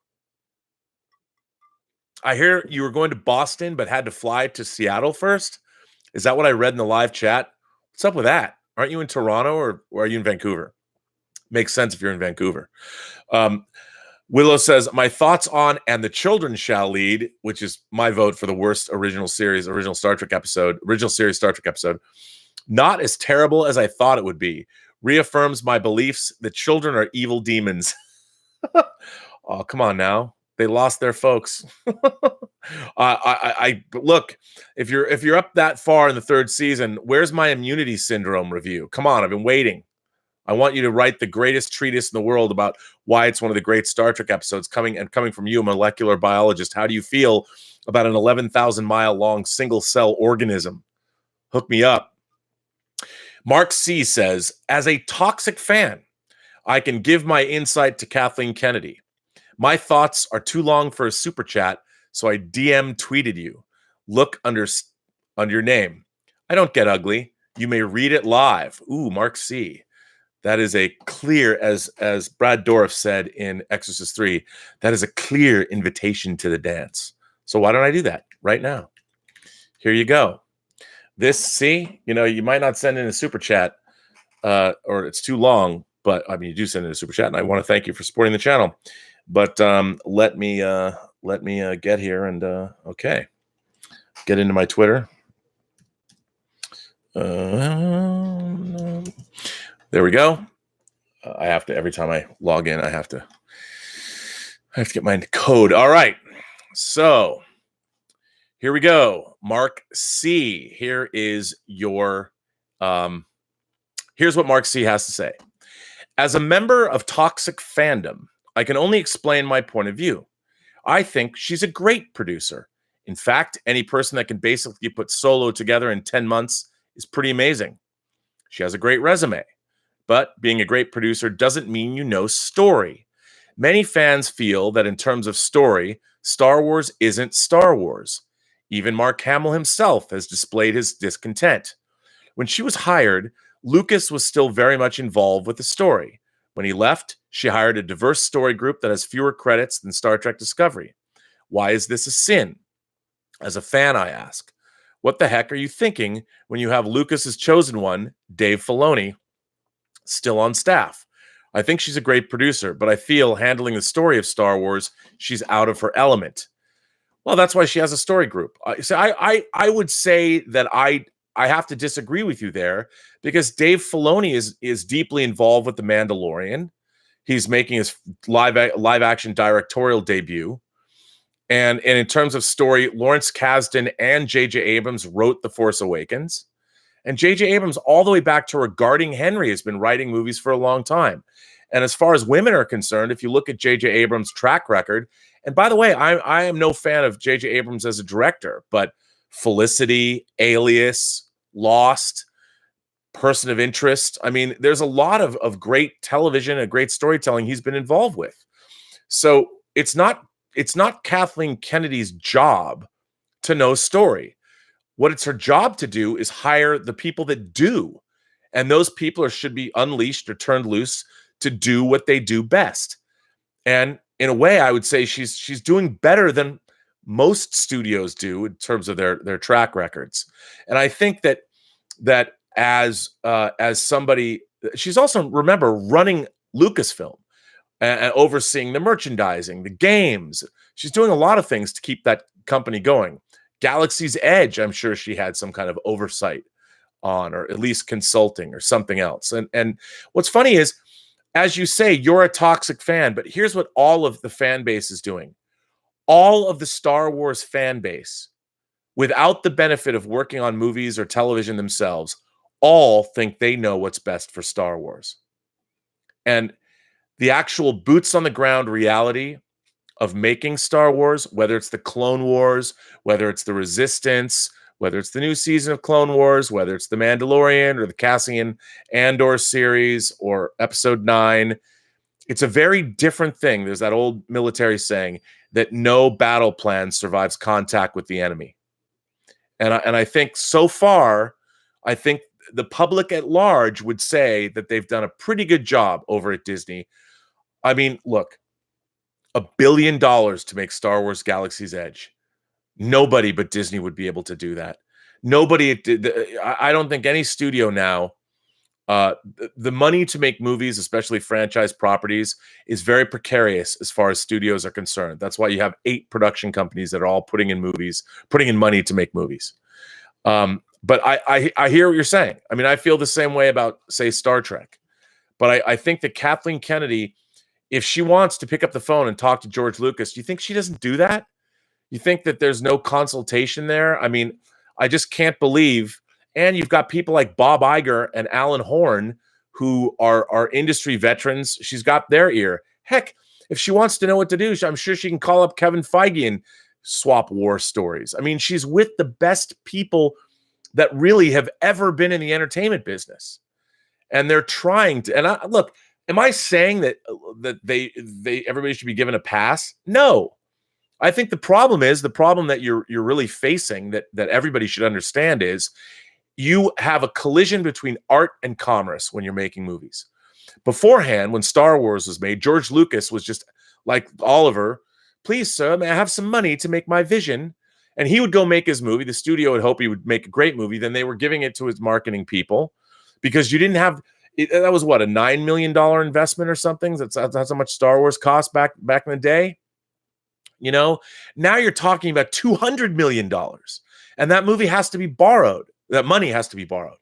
I hear you were going to Boston but had to fly to Seattle first. Is that what I read in the live chat? What's up with that? Aren't you in Toronto or are you in Vancouver? Makes sense if you're in Vancouver. Willow says, my thoughts on And the Children Shall Lead, which is my vote for the worst original series Star Trek episode. Not as terrible as I thought it would be. Reaffirms my beliefs that children are evil demons. Oh, come on now. They lost their folks. I look, if you're up that far in the third season, where's my immunity syndrome review? Come on, I've been waiting. I want you to write the greatest treatise in the world about why it's one of the great Star Trek episodes, coming from you, a molecular biologist. How do you feel about an 11,000 mile long single cell organism? Hook me up. Mark C says, as a toxic fan, I can give my insight to Kathleen Kennedy. My thoughts are too long for a super chat, so I DM tweeted you. Look under your name. I don't get ugly. You may read it live. Ooh, Mark C. That is a clear, as Brad Dourif said in Exorcist 3, that is a clear invitation to the dance. So why don't I do that right now? Here you go. You might not send in a super chat or it's too long, But I mean, you do send in a super chat, and I want to thank you for supporting the channel. But let me get here and okay, get into my Twitter. There we go. I have to, every time I log in, I have to get my code. All right, so here we go. Mark C. Here is your here's what Mark C has to say. As a member of toxic fandom, I can only explain my point of view. I think she's a great producer. In fact, any person that can basically put Solo together in 10 months is pretty amazing. She has a great resume, but being a great producer doesn't mean you know story. Many fans feel that in terms of story, Star Wars isn't Star Wars. Even Mark Hamill himself has displayed his discontent. When she was hired, Lucas was still very much involved with the story. When he left, she hired a diverse story group that has fewer credits than Star Trek Discovery. Why is this a sin? As a fan, I ask, what the heck are you thinking when you have Lucas's chosen one, Dave Filoni, still on staff? I think she's a great producer, but I feel handling the story of Star Wars, she's out of her element. Well, that's why she has a story group. So I would say that I have to disagree with you there, because Dave Filoni is deeply involved with The Mandalorian. He's making his live action directorial debut. And in terms of story, Lawrence Kasdan and J.J. Abrams wrote The Force Awakens. And J.J. Abrams, all the way back to Regarding Henry, has been writing movies for a long time. And as far as women are concerned, if you look at J.J. Abrams' track record, and by the way, I am no fan of J.J. Abrams as a director, but Felicity, Alias, Lost, Person of Interest. I mean, there's a lot of great television and great storytelling he's been involved with. So it's not Kathleen Kennedy's job to know story. What it's her job to do is hire the people that do. And those people should be unleashed or turned loose to do what they do best. And in a way, I would say she's doing better than most studios do in terms of their track records. And I think that as somebody, she's also, remember, running Lucasfilm and overseeing the merchandising, the games. She's doing a lot of things to keep that company going. Galaxy's Edge, I'm sure she had some kind of oversight on, or at least consulting or something else. And what's funny is, as you say, you're a toxic fan, but here's what all of the fan base is doing. All of the Star Wars fan base, without the benefit of working on movies or television themselves, all think they know what's best for Star Wars. And the actual boots on the ground reality of making Star Wars, whether it's the Clone Wars, whether it's the Resistance, whether it's the new season of Clone Wars, whether it's the Mandalorian or the Cassian Andor series or Episode 9, it's a very different thing. There's that old military saying that no battle plan survives contact with the enemy. And I think so far, I think the public at large would say that they've done a pretty good job over at Disney. I mean, look, $1 billion to make Star Wars Galaxy's Edge. Nobody but Disney would be able to do that. Nobody, I don't think any studio now, the money to make movies, especially franchise properties, is very precarious as far as studios are concerned. That's why you have 8 production companies that are all putting in money to make movies. But I hear what you're saying. I mean, I feel the same way about, say, Star Trek. But I think that Kathleen Kennedy, if she wants to pick up the phone and talk to George Lucas, do you think she doesn't do that? You think that there's no consultation there? I mean, I just can't believe. And you've got people like Bob Iger and Alan Horn, who are industry veterans. She's got their ear. Heck, if she wants to know what to do, I'm sure she can call up Kevin Feige and swap war stories. I mean, she's with the best people that really have ever been in the entertainment business. And they're trying to, and look, am I saying that everybody should be given a pass? No. I think the problem that you're really facing, that everybody should understand, is you have a collision between art and commerce when you're making movies. Beforehand, when Star Wars was made, George Lucas was just like Oliver, please, sir, may I have some money to make my vision? And he would go make his movie. The studio would hope he would make a great movie. Then they were giving it to his marketing people, because you didn't have, that was what, a $9 million investment or something. That's how much Star Wars cost back in the day. You know, now you're talking about $200 million, and that movie has to be borrowed. That money has to be borrowed,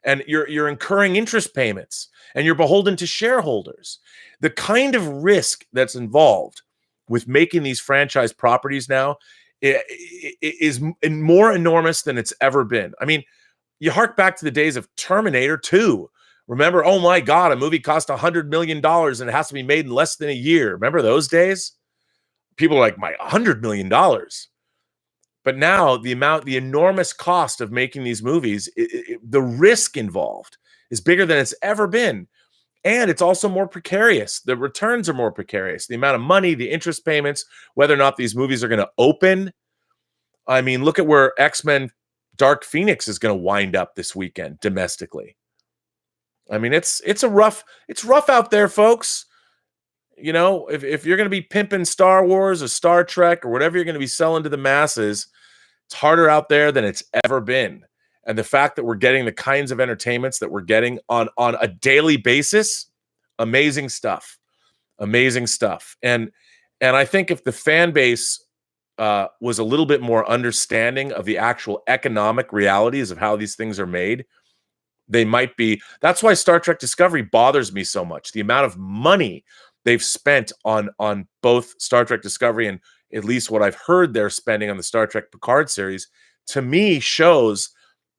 and you're incurring interest payments, and you're beholden to shareholders. The kind of risk that's involved with making these franchise properties now is more enormous than it's ever been. I mean, you hark back to the days of Terminator 2. Remember, oh my God, a movie cost $100 million and it has to be made in less than a year. Remember those days? People are like, my $100 million. But now the enormous cost of making these movies, the risk involved is bigger than it's ever been. And it's also more precarious. The returns are more precarious. The amount of money, the interest payments, whether or not these movies are going to open. I mean, look at where X-Men Dark Phoenix is going to wind up this weekend domestically. I mean, it's rough out there, folks. You know, if you're going to be pimping Star Wars or Star Trek or whatever you're going to be selling to the masses, it's harder out there than it's ever been. And the fact that we're getting the kinds of entertainments that we're getting on a daily basis, amazing stuff. Amazing stuff. And I think if the fan base was a little bit more understanding of the actual economic realities of how these things are made, they might be. That's why Star Trek Discovery bothers me so much. The amount of money they've spent on both Star Trek Discovery and at least what I've heard they're spending on the Star Trek Picard series, to me shows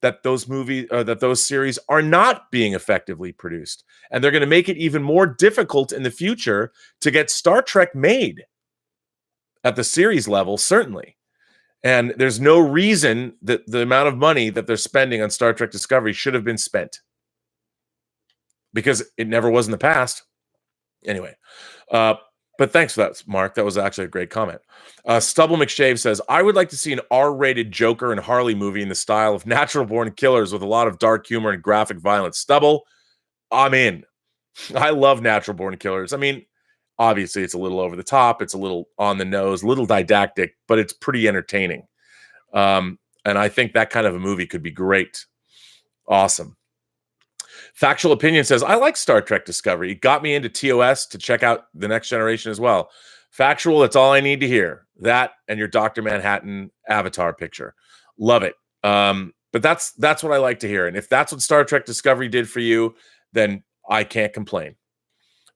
that those movies, that those series are not being effectively produced. And they're going to make it even more difficult in the future to get Star Trek made at the series level, certainly. And there's no reason that the amount of money that they're spending on Star Trek Discovery should have been spent, because it never was in the past. Anyway, but thanks for that, Mark. That was actually a great comment. Stubble McShave says, I would like to see an R-rated Joker and Harley movie in the style of Natural Born Killers with a lot of dark humor and graphic violence. Stubble, I'm in. I love Natural Born Killers. I mean, obviously it's a little over the top. It's a little on the nose, a little didactic, but it's pretty entertaining. And I think that kind of a movie could be great. Awesome. Factual Opinion says, I like Star Trek Discovery. It got me into TOS to check out The Next Generation as well. Factual, that's all I need to hear. That and your Dr. Manhattan Avatar picture. Love it. But that's what I like to hear. And if that's what Star Trek Discovery did for you, then I can't complain.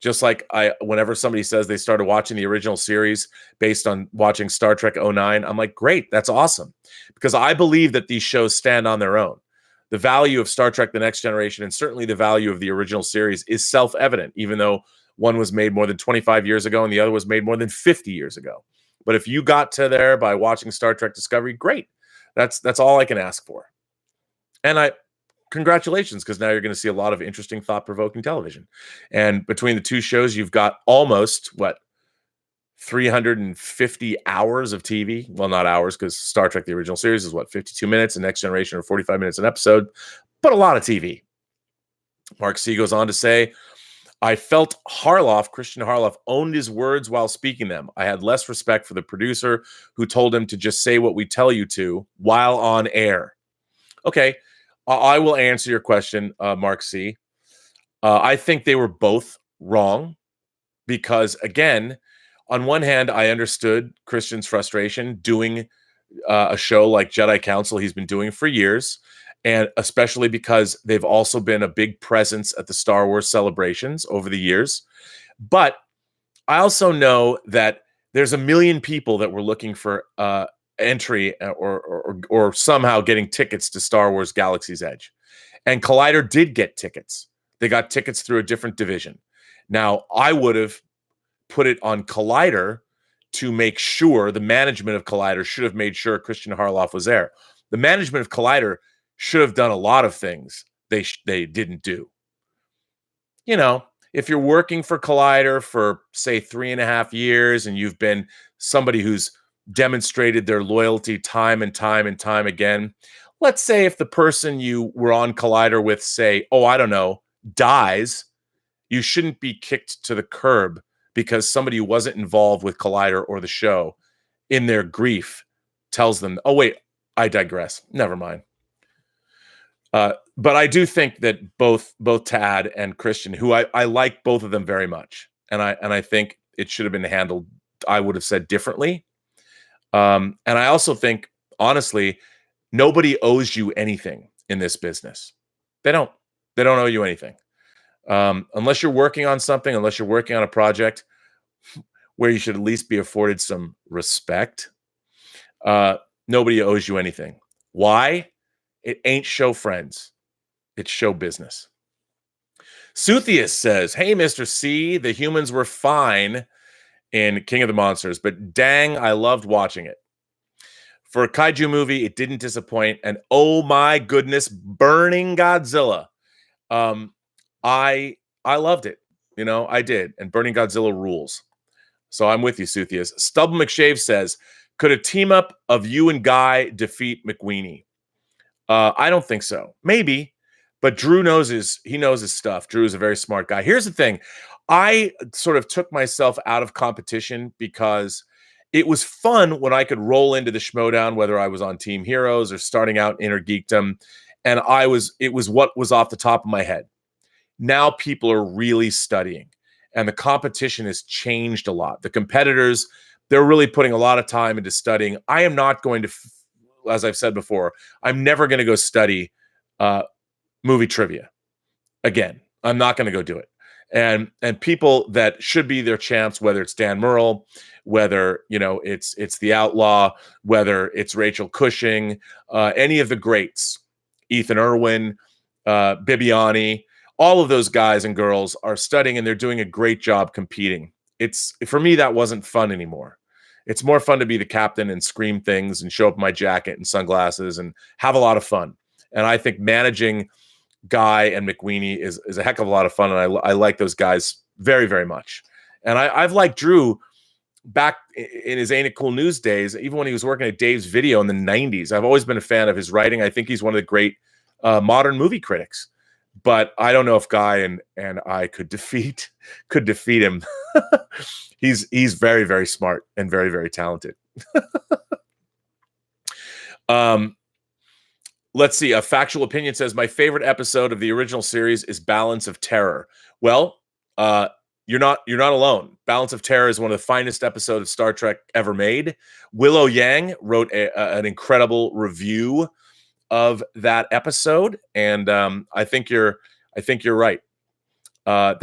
Just like whenever somebody says they started watching the original series based on watching Star Trek 09, I'm like, great, that's awesome. Because I believe that these shows stand on their own. The value of Star Trek The Next Generation, and certainly the value of the original series, is self-evident, even though one was made more than 25 years ago and the other was made more than 50 years ago. But if you got to there by watching Star Trek Discovery, great. That's all I can ask for. And congratulations, because now you're going to see a lot of interesting, thought-provoking television. And between the two shows, you've got almost, 350 hours of TV. Well, not hours, because Star Trek, the original series, is 52 minutes, and Next Generation are 45 minutes an episode, but a lot of TV. Mark C goes on to say, I felt Christian Harloff, owned his words while speaking them. I had less respect for the producer who told him to just say what we tell you to while on air. Okay, I will answer your question, Mark C. I think they were both wrong because, again, on one hand, I understood Christian's frustration doing a show like Jedi Council he's been doing for years, and especially because they've also been a big presence at the Star Wars celebrations over the years. But I also know that there's a million people that were looking for entry or somehow getting tickets to Star Wars Galaxy's Edge. And Collider did get tickets. They got tickets through a different division. Now, I would have put it on Collider to make sure, the management of Collider should have made sure Christian Harloff was there. The management of Collider should have done a lot of things they didn't do. You know, if you're working for Collider for, say, 3.5 years and you've been somebody who's demonstrated their loyalty time and time and time again, let's say if the person you were on Collider with, say, dies, you shouldn't be kicked to the curb because somebody who wasn't involved with Collider or the show in their grief tells them, oh, wait, I digress. Never mind. But I do think that both Tad and Christian, who I like both of them very much, and I think it should have been handled, I would have said, differently. And I also think, honestly, nobody owes you anything in this business. They don't. They don't owe you anything. Unless you're working on something, unless you're working on a project where you should at least be afforded some respect, nobody owes you anything. Why? It ain't show friends. It's show business. Suthius says, hey, Mr. C, the humans were fine in King of the Monsters, but dang, I loved watching it. For a kaiju movie, it didn't disappoint. And oh my goodness, Burning Godzilla. I loved it. You know, I did. And Burning Godzilla rules. So I'm with you, Suthius. Stubble McShave says, could a team up of you and Guy defeat McWeenie? I don't think so. Maybe, but Drew knows his stuff. Drew is a very smart guy. Here's the thing. I sort of took myself out of competition because it was fun when I could roll into the Schmodown, whether I was on Team Heroes or starting out Inner Geekdom, and it was what was off the top of my head. Now people are really studying, and the competition has changed a lot. The competitors, they're really putting a lot of time into studying. I am not going to, as I've said before, I'm never going to go study movie trivia again. I'm not going to go do it. And people that should be their champs, whether it's Dan Murrell, whether it's the Outlaw, whether it's Rachel Cushing, any of the greats, Ethan Irwin, Bibiani, all of those guys and girls are studying, and they're doing a great job competing. For me, that wasn't fun anymore. It's more fun to be the captain and scream things and show up in my jacket and sunglasses and have a lot of fun. And I think managing Guy and McWeenie is a heck of a lot of fun, and I like those guys very, very much. And I've liked Drew back in his Ain't It Cool News days, even when he was working at Dave's Video in the 90s. I've always been a fan of his writing. I think he's one of the great modern movie critics. But I don't know if Guy and I could defeat him. He's very, very smart and very, very talented. Let's see. A Factual Opinion says, my favorite episode of the original series is Balance of Terror. Well, you're not alone. Balance of Terror is one of the finest episodes of Star Trek ever made. Willow Yang wrote an incredible review of that episode, and I think you're right. I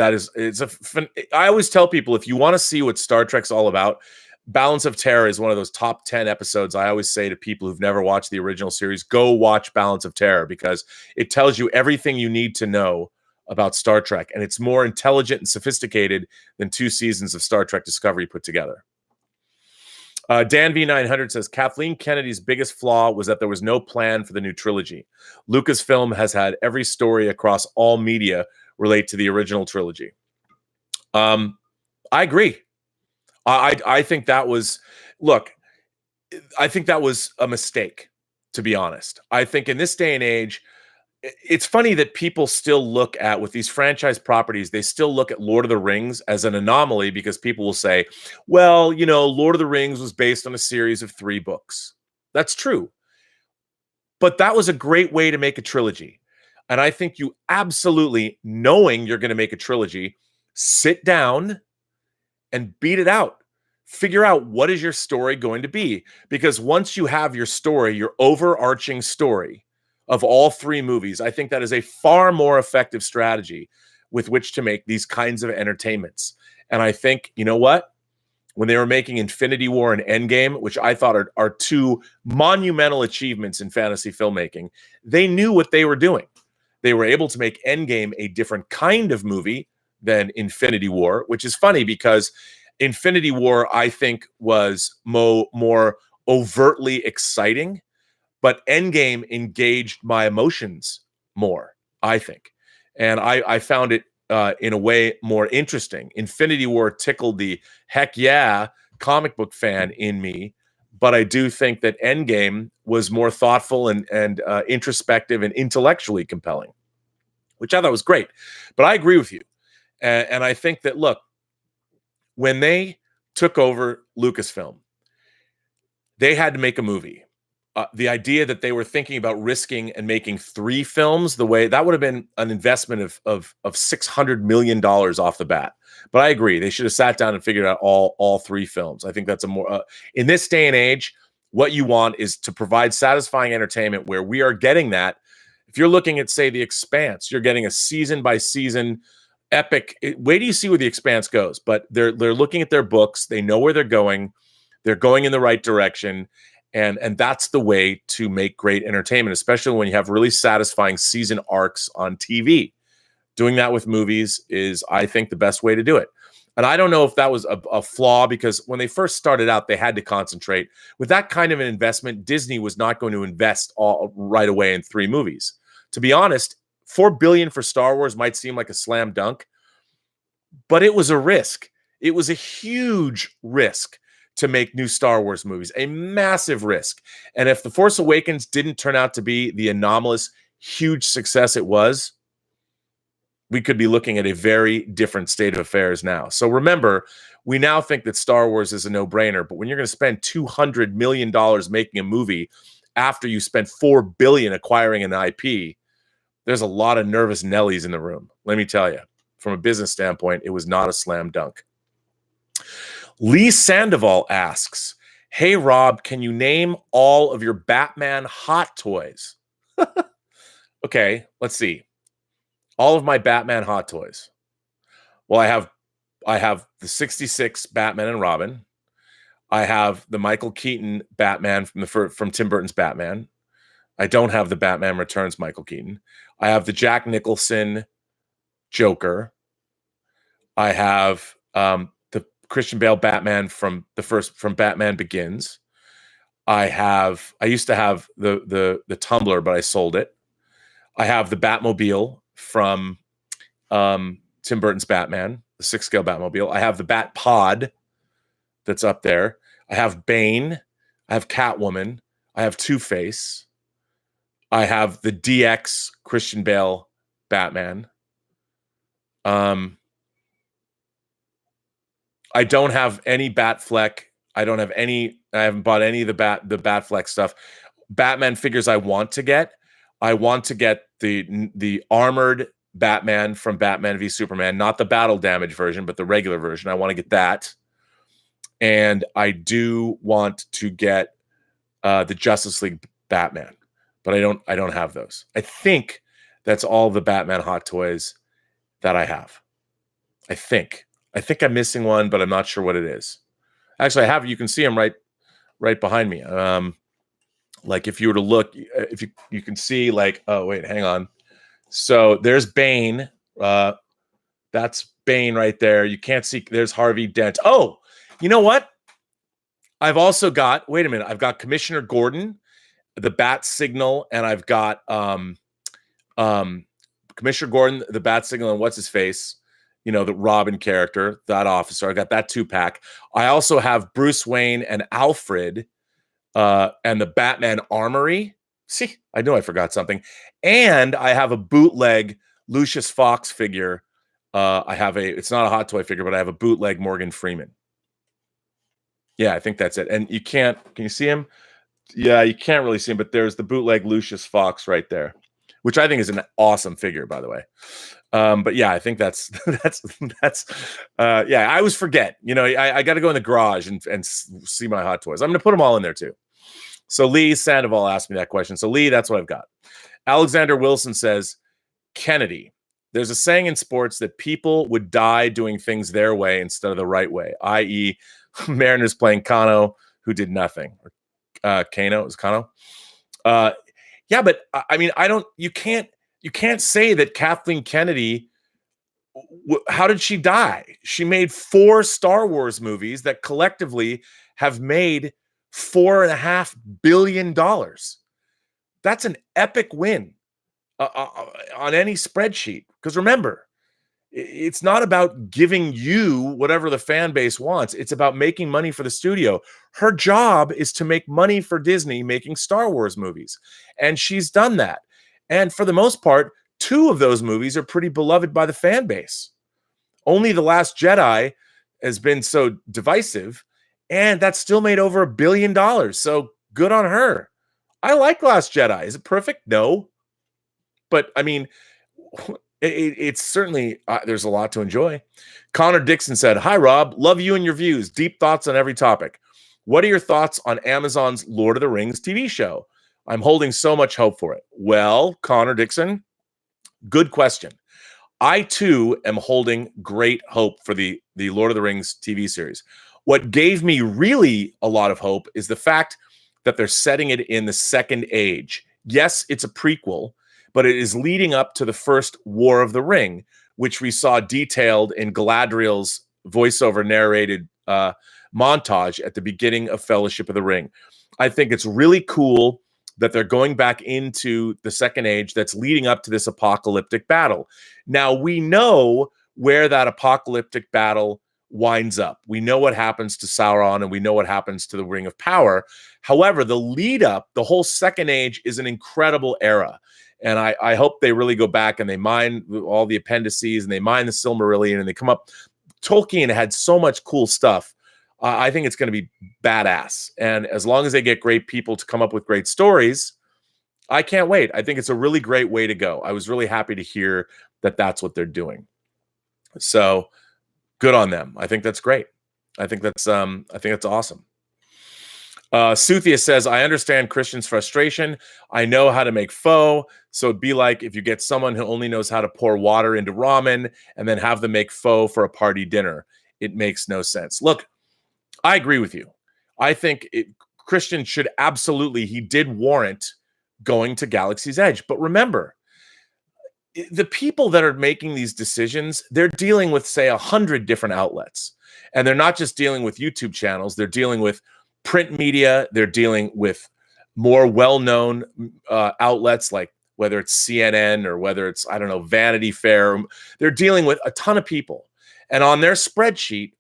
always tell people, if you want to see what Star Trek's all about, Balance of Terror is one of those top 10 episodes. I always say to people who've never watched the original series, go watch Balance of Terror, because it tells you everything you need to know about Star Trek, and it's more intelligent and sophisticated than 2 seasons of Star Trek Discovery put together. Dan V900 says, Kathleen Kennedy's biggest flaw was that there was no plan for the new trilogy. Lucasfilm has had every story across all media relate to the original trilogy. I agree. I think that was, I think that was a mistake, to be honest. I think in this day and age, it's funny that people still look at, with these franchise properties, they still look at Lord of the Rings as an anomaly, because people will say, well, Lord of the Rings was based on a series of 3 books. That's true. But that was a great way to make a trilogy. And I think you absolutely, knowing you're going to make a trilogy, sit down and beat it out. Figure out, what is your story going to be? Because once you have your story, your overarching story of all 3 movies, I think that is a far more effective strategy with which to make these kinds of entertainments. And I think, you know what? When they were making Infinity War and Endgame, which I thought are 2 monumental achievements in fantasy filmmaking, they knew what they were doing. They were able to make Endgame a different kind of movie than Infinity War, which is funny because Infinity War, I think, was more overtly exciting, but Endgame engaged my emotions more, I think. And I found it, in a way, more interesting. Infinity War tickled the heck yeah comic book fan in me, but I do think that Endgame was more thoughtful and introspective and intellectually compelling, which I thought was great. But I agree with you. And I think that, look, when they took over Lucasfilm, they had to make a movie. the idea that they were thinking about risking and making 3 films, the way that would have been an investment of $600 million off the bat. But I agree, they should have sat down and figured out all 3 films. I think that's a more in this day and age, what you want is to provide satisfying entertainment where we are getting that. If you're looking at, say, The Expanse, you're getting a season by season epic. Wait till you see where The Expanse goes. But they're looking at their books. They know where they're going. They're going in the right direction. And that's the way to make great entertainment, especially when you have really satisfying season arcs on TV. Doing that with movies is, I think, the best way to do it. And I don't know if that was a flaw, because when they first started out, they had to concentrate. With that kind of an investment, Disney was not going to invest all right away in 3 movies. To be honest, $4 billion for Star Wars might seem like a slam dunk, but it was a risk. It was a huge risk to make new Star Wars movies, a massive risk. And if The Force Awakens didn't turn out to be the anomalous, huge success it was, we could be looking at a very different state of affairs now. So remember, we now think that Star Wars is a no-brainer, but when you're going to spend $200 million making a movie after you spent $4 billion acquiring an IP, there's a lot of nervous Nellies in the room. Let me tell you, from a business standpoint, it was not a slam dunk. Lee Sandoval asks, hey, Rob, can you name all of your Batman hot toys? Okay, let's see. All of my Batman hot toys. Well, I have the 66 Batman and Robin. I have the Michael Keaton Batman from Tim Burton's Batman. I don't have the Batman Returns Michael Keaton. I have the Jack Nicholson Joker. I have the Christian Bale Batman from Batman Begins. I used to have the Tumbler, but I sold it. I have the Batmobile from Tim Burton's Batman, the 6-scale Batmobile. I have the Bat Pod that's up there. I have Bane. I have Catwoman. I have Two-Face. I have the DX Christian Bale Batman. I don't have any Batfleck. I haven't bought any of the Batfleck stuff. Batman figures I want to get. I want to get the armored Batman from Batman v Superman, not the battle damage version, but the regular version. I want to get that. And I do want to get the Justice League Batman, but I don't have those. I think that's all the Batman hot toys that I have. I think I'm missing one, but I'm not sure what it is. Actually, I have. You can see them right behind me. Like if you were to look, if you can see, like, oh wait, hang on. So there's Bane. That's Bane right there. You can't see. There's Harvey Dent. Oh, you know what? I've also got. Wait a minute. I've got Commissioner Gordon, the Bat Signal, and I've got Commissioner Gordon, the Bat Signal, and what's his face? You know, the Robin character, that officer. I got that 2-pack. I also have Bruce Wayne and Alfred, and the Batman Armory. See, I knew I forgot something. And I have a bootleg Lucius Fox figure. It's not a hot toy figure, but I have a bootleg Morgan Freeman. Yeah, I think that's it. And can you see him? Yeah, you can't really see him, but there's the bootleg Lucius Fox right there, which I think is an awesome figure, by the way. But yeah, I think that's yeah, I always forget, you know, I got to go in the garage and see my hot toys. I'm going to put them all in there too. So Lee Sandoval asked me that question. So Lee, that's what I've got. Alexander Wilson says, Kennedy, there's a saying in sports that people would die doing things their way instead of the right way, i.e. Mariners playing Cano, who did nothing. Cano, it was Cano. Yeah, but I mean, you can't say that Kathleen Kennedy, how did she die? She made 4 Star Wars movies that collectively have made $4.5 billion. That's an epic win on any spreadsheet. Because remember, it's not about giving you whatever the fan base wants. It's about making money for the studio. Her job is to make money for Disney making Star Wars movies. And she's done that. And for the most part, 2 of those movies are pretty beloved by the fan base. Only The Last Jedi has been so divisive, and that still made over $1 billion. So good on her. I like Last Jedi. Is it perfect? No. But I mean, it's certainly, there's a lot to enjoy. Connor Dixon said, "Hi, Rob. Love you and your views. Deep thoughts on every topic. What are your thoughts on Amazon's Lord of the Rings TV show? I'm holding so much hope for it." Well, Connor Dixon, good question. I too am holding great hope for the Lord of the Rings TV series. What gave me really a lot of hope is the fact that they're setting it in the Second Age. Yes, it's a prequel, but it is leading up to the first War of the Ring, which we saw detailed in Galadriel's voiceover narrated montage at the beginning of Fellowship of the Ring. I think it's really cool that they're going back into the Second Age that's leading up to this apocalyptic battle. Now, we know where that apocalyptic battle winds up. We know what happens to Sauron, and we know what happens to the Ring of Power. However, the lead up, the whole Second Age is an incredible era. And I hope they really go back and they mine all the appendices and they mine the Silmarillion and they come up. Tolkien had so much cool stuff. I think it's going to be badass. And as long as they get great people to come up with great stories, I can't wait. I think it's a really great way to go. I was really happy to hear that that's what they're doing. So good on them. I think that's great. I think that's awesome. Suthia says, "I understand Christian's frustration. I know how to make pho. So it'd be like if you get someone who only knows how to pour water into ramen and then have them make pho for a party dinner. It makes no sense." Look, I agree with you. I think Christian should absolutely, he did warrant going to Galaxy's Edge. But remember, the people that are making these decisions, they're dealing with, say, 100 different outlets. And they're not just dealing with YouTube channels. They're dealing with print media. They're dealing with more well-known outlets, like whether it's CNN or whether it's, I don't know, Vanity Fair. They're dealing with a ton of people. And on their spreadsheet,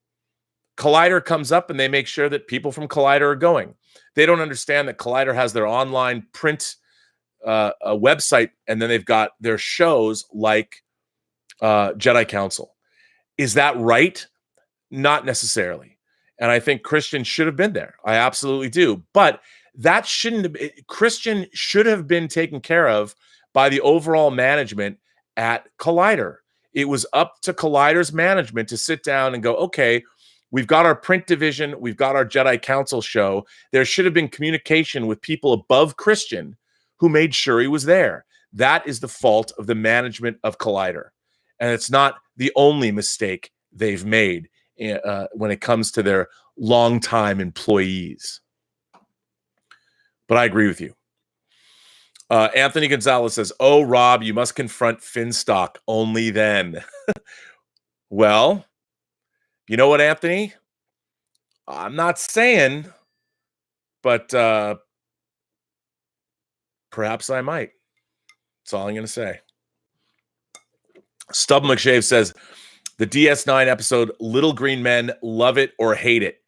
Collider comes up and they make sure that people from Collider are going. They don't understand that Collider has their online print a website, and then they've got their shows like Jedi Council. Is that right? Not necessarily. And I think Christian should have been there. I absolutely do. But that shouldn't have, Christian should have been taken care of by the overall management at Collider. It was up to Collider's management to sit down and go, okay, we've got our print division, we've got our Jedi Council show. There should have been communication with people above Christian who made sure he was there. That is the fault of the management of Collider. And it's not the only mistake they've made when it comes to their longtime employees. But I agree with you. Anthony Gonzalez says, "Oh, Rob, you must confront Finstock only then." Well, you know what, Anthony? I'm not saying, but perhaps I might. That's all I'm going to say. Stub McShave says, "The DS9 episode, Little Green Men, love it or hate it."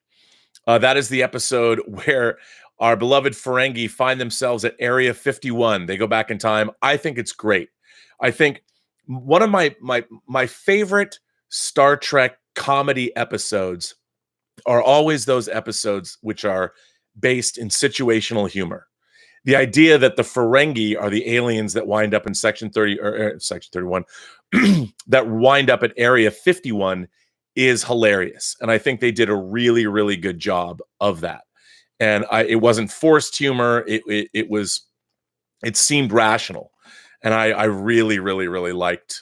That is the episode where our beloved Ferengi find themselves at Area 51. They go back in time. I think it's great. I think one of my favorite Star Trek comedy episodes are always those episodes which are based in situational humor. The idea that the Ferengi are the aliens that wind up in Section 30 or Section 31 that wind up at Area 51 is hilarious. And I think they did a really, really good job of that. And it wasn't forced humor. It seemed rational. And I really, really, really liked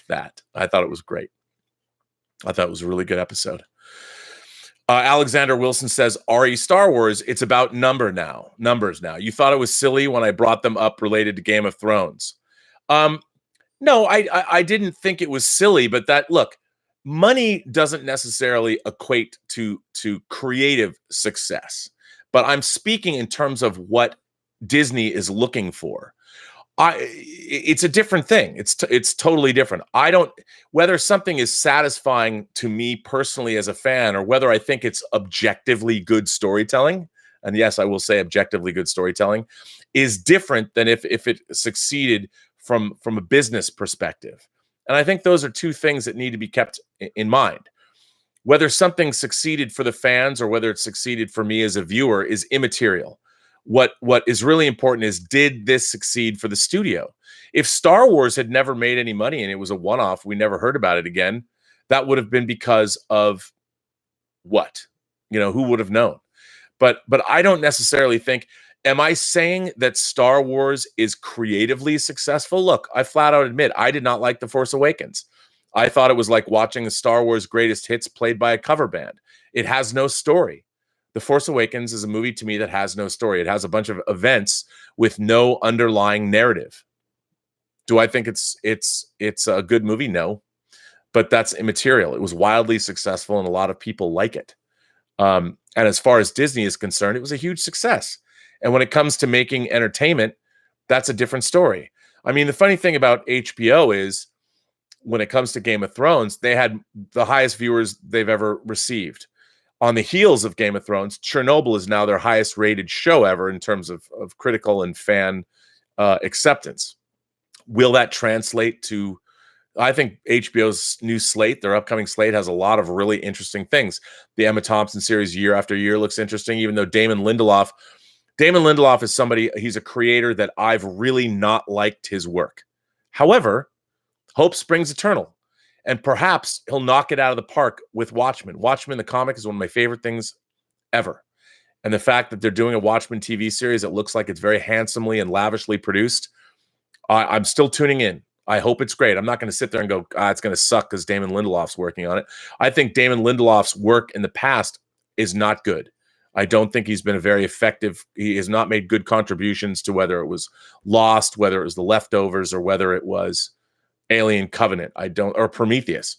that. I thought it was great. I thought it was a really good episode. Alexander Wilson says, "RE Star Wars, it's about numbers now. You thought it was silly when I brought them up related to Game of Thrones." No, I didn't think it was silly, but look, money doesn't necessarily equate to creative success. But I'm speaking in terms of what Disney is looking for. It's a different thing. It's totally different. Whether something is satisfying to me personally as a fan, or whether I think it's objectively good storytelling, and yes, I will say objectively good storytelling, is different than if it succeeded from a business perspective. And I think those are two things that need to be kept in mind. Whether something succeeded for the fans or whether it succeeded for me as a viewer is immaterial. What is really important is, did this succeed for the studio? If Star Wars had never made any money and it was a one-off, we never heard about it again, that would have been because of what? Who would have known? But I don't necessarily think. Am I saying that Star Wars is creatively successful? Look, I flat out admit I did not like The Force Awakens. I thought it was like watching a Star Wars greatest hits played by a cover band. It has no story. The Force Awakens is a movie to me that has no story. It has a bunch of events with no underlying narrative. Do I think it's a good movie? No, but that's immaterial. It was wildly successful and a lot of people like it. And as far as Disney is concerned, it was a huge success. And when it comes to making entertainment, that's a different story. I mean, the funny thing about HBO is, when it comes to Game of Thrones, they had the highest viewers they've ever received. On the heels of Game of Thrones, Chernobyl is now their highest rated show ever in terms of critical and fan acceptance. Will that translate to, I think HBO's new slate, their upcoming slate, has a lot of really interesting things. The Emma Thompson series year after year looks interesting, even though Damon Lindelof is somebody, he's a creator that I've really not liked his work. However, hope springs eternal. And perhaps he'll knock it out of the park with Watchmen. Watchmen, the comic, is one of my favorite things ever. And the fact that they're doing a Watchmen TV series that looks like it's very handsomely and lavishly produced, I'm still tuning in. I hope it's great. I'm not going to sit there and go, it's going to suck because Damon Lindelof's working on it. I think Damon Lindelof's work in the past is not good. I don't think he's been a very effective. He has not made good contributions to whether it was Lost, whether it was The Leftovers, or whether it was Alien Covenant. Or Prometheus.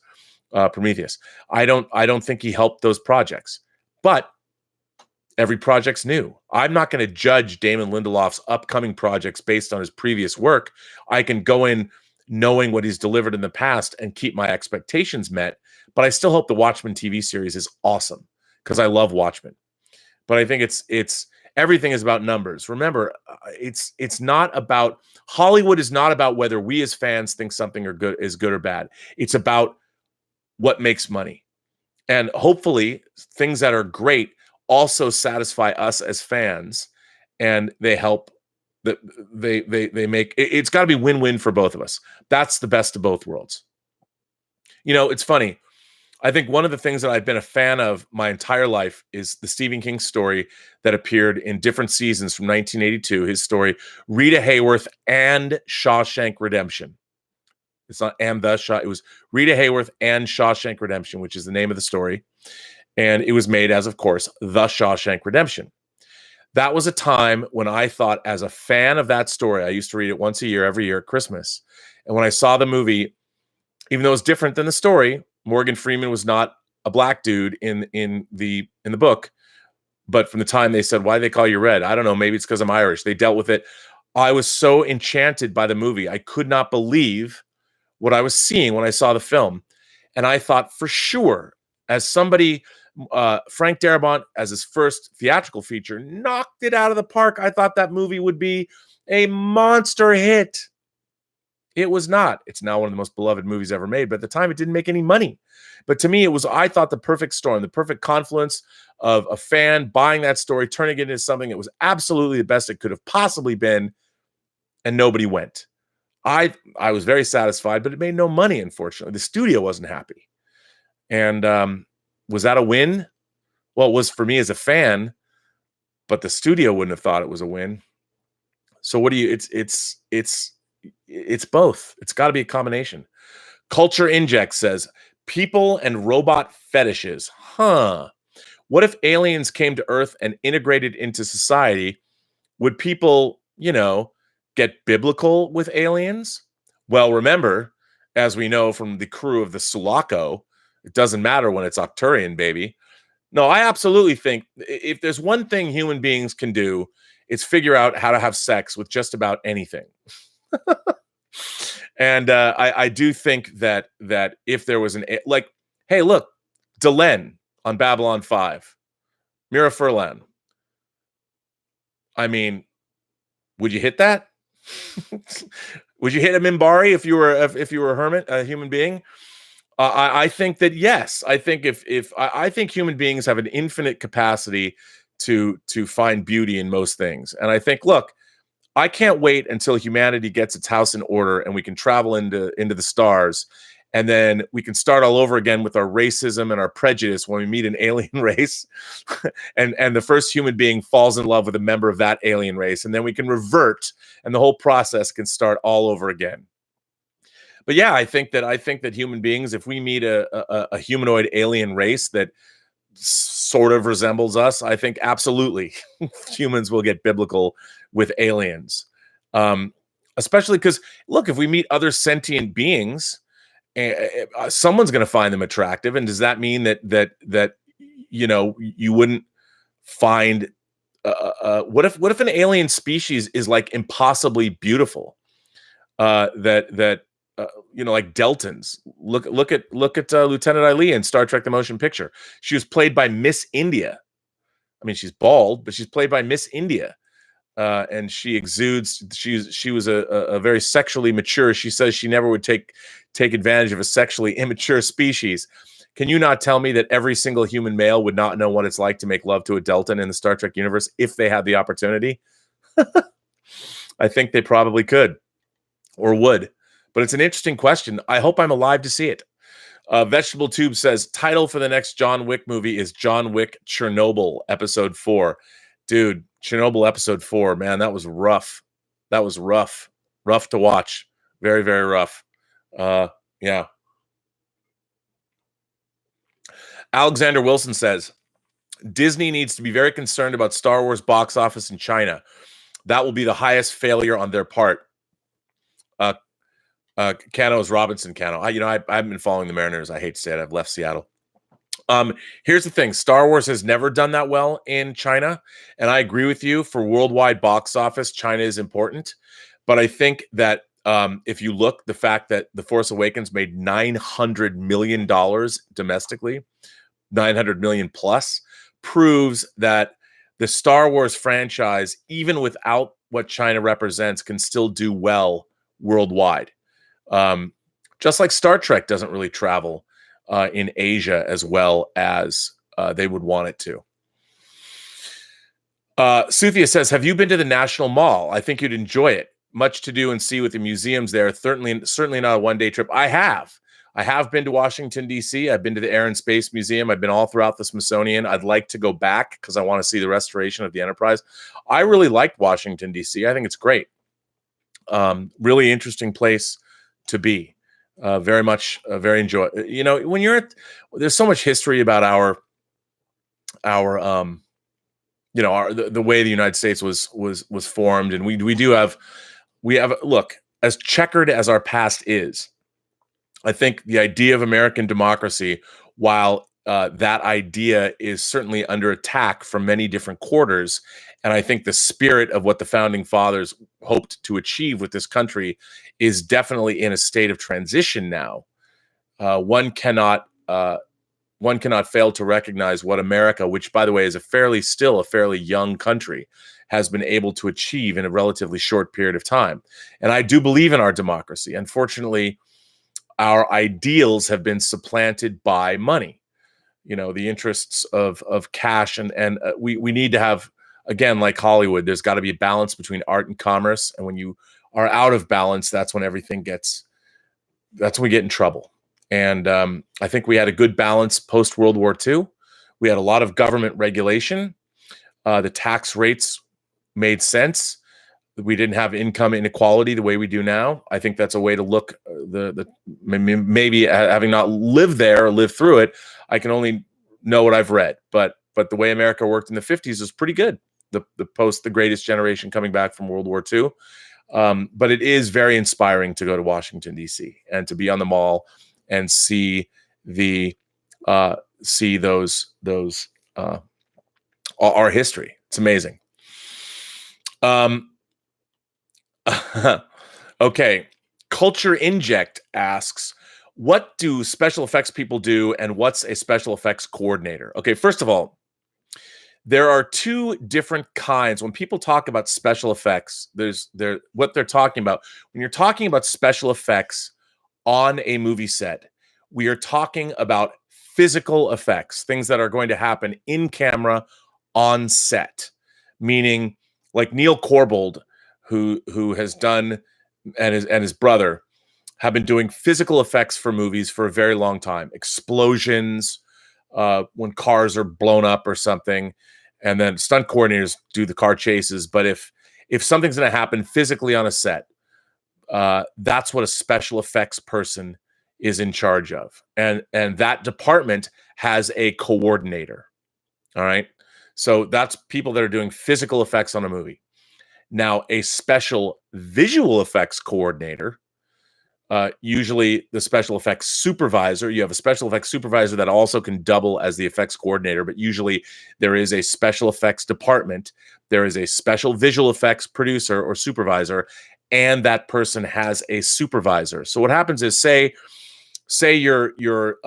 I don't think he helped those projects. But every project's new. I'm not going to judge Damon Lindelof's upcoming projects based on his previous work. I can go in knowing what he's delivered in the past and keep my expectations met. But I still hope the Watchmen TV series is awesome because I love Watchmen. But I think it's everything is about numbers. Remember, it's not about, Hollywood is not about whether we as fans think something is good or bad. It's about what makes money. And hopefully things that are great also satisfy us as fans, and they help that they make it's got to be win-win for both of us. That's the best of both worlds. It's funny. I think one of the things that I've been a fan of my entire life is the Stephen King story that appeared in different seasons from 1982. His story, Rita Hayworth and Shawshank Redemption. It's not and the Shaw. It was Rita Hayworth and Shawshank Redemption, which is the name of the story. And it was made as, of course, The Shawshank Redemption. That was a time when I thought, as a fan of that story, I used to read it once a year, every year at Christmas. And when I saw the movie, even though it was different than the story, Morgan Freeman was not a black dude in the book. But from the time they said, why do they call you red? I don't know. Maybe it's because I'm Irish. They dealt with it. I was so enchanted by the movie. I could not believe what I was seeing when I saw the film. And I thought, for sure, as somebody, Frank Darabont, as his first theatrical feature, knocked it out of the park. I thought that movie would be a monster hit. It was not. It's now one of the most beloved movies ever made, but at the time it didn't make any money. But to me, it was, I thought, the perfect storm, the perfect confluence of a fan buying that story, turning it into something that was absolutely the best it could have possibly been, and nobody went. I was very satisfied, but it made no money, unfortunately. The studio wasn't happy. And was that a win? Well, it was for me as a fan, but the studio wouldn't have thought it was a win. So what do you, it's both. It's got to be a combination. Culture Inject says, people and robot fetishes. What if aliens came to Earth and integrated into society? Would people, get biblical with aliens? Well, remember, as we know from the crew of the Sulaco, it doesn't matter when it's Octurian, baby. No, I absolutely think if there's one thing human beings can do, it's figure out how to have sex with just about anything. And I do think that if there was hey, look, Delenn on Babylon 5, Mira Furlan. I mean, would you hit that? Would you hit a Minbari if you were a hermit, a human being? I think that yes. I think I think human beings have an infinite capacity to find beauty in most things. And I think, look, I can't wait until humanity gets its house in order and we can travel into the stars, and then we can start all over again with our racism and our prejudice when we meet an alien race, and the first human being falls in love with a member of that alien race, and then we can revert, and the whole process can start all over again. But yeah, I think that human beings, if we meet a humanoid alien race that sort of resembles us, I think absolutely humans will get biblical with aliens. Especially because, look, if we meet other sentient beings, someone's going to find them attractive. And does that mean that you wouldn't find what if an alien species is like impossibly beautiful? Like Deltans. Look at Lieutenant Ali in Star Trek: The Motion Picture. She was played by Miss India. I mean, she's bald, but she's played by Miss India, and she exudes. She was a very sexually mature. She says she never would take advantage of a sexually immature species. Can you not tell me that every single human male would not know what it's like to make love to a Deltan in the Star Trek universe if they had the opportunity? I think they probably could or would. But it's an interesting question. I hope I'm alive to see it. Vegetable Tube says, title for the next John Wick movie is John Wick Chernobyl Episode 4. Dude, Chernobyl Episode 4, man, that was rough. That was rough. Rough to watch. Very, very rough. Yeah. Alexander Wilson says, Disney needs to be very concerned about Star Wars box office in China. That will be the highest failure on their part. Cano is Robinson Cano. I've been following the Mariners. I hate to say it. I've left Seattle. Here's the thing. Star Wars has never done that well in China. And I agree with you. For worldwide box office, China is important. But I think that if you look, the fact that The Force Awakens made $900 million domestically, $900 million plus, proves that the Star Wars franchise, even without what China represents, can still do well worldwide. Just like Star Trek doesn't really travel in Asia as well as they would want it to. Suthia says, have you been to the National Mall? I think you'd enjoy it. Much to do and see with the museums there. Certainly not a one-day trip. I have been to Washington, D.C. I've been to the Air and Space Museum. I've been all throughout the Smithsonian. I'd like to go back because I want to see the restoration of the Enterprise. I really liked Washington, D.C. I think it's great. Really interesting place to be. Very much, very enjoy. When you're there's so much history about the way the United States was formed, and we have look, as checkered as our past is, I think the idea of American democracy, while that idea is certainly under attack from many different quarters, and I think the spirit of what the founding fathers hoped to achieve with this country is definitely in a state of transition now. One cannot fail to recognize what America, which by the way is still a fairly young country, has been able to achieve in a relatively short period of time. And I do believe in our democracy. Unfortunately, our ideals have been supplanted by money. The interests of cash, and we need to have, again, like Hollywood, there's got to be a balance between art and commerce. And when you are out of balance, that's when we get in trouble. And I think we had a good balance post World War II. We had a lot of government regulation. The tax rates made sense. We didn't have income inequality the way we do now. I think that's a way to look. Maybe having not lived there or lived through it, I can only know what I've read. But the way America worked in the 50s was pretty good. The greatest generation coming back from World War II. But it is very inspiring to go to Washington, D.C. and to be on the mall and see our history. It's amazing. Okay. Culture Inject asks, what do special effects people do and what's a special effects coordinator? Okay, first of all, there are two different kinds. When people talk about special effects, what they're talking about. When you're talking about special effects on a movie set, we are talking about physical effects, things that are going to happen in camera on set, meaning like Neil Corbold, who has done, and his brother have been doing physical effects for movies for a very long time. Explosions, when cars are blown up or something, and then stunt coordinators do the car chases. But if something's going to happen physically on a set, that's what a special effects person is in charge of, and that department has a coordinator. All right, so that's people that are doing physical effects on a movie. Now, a special visual effects coordinator, usually the special effects supervisor. You have a special effects supervisor that also can double as the effects coordinator, but usually there is a special effects department. There is a special visual effects producer or supervisor, and that person has a supervisor. So what happens is, say you're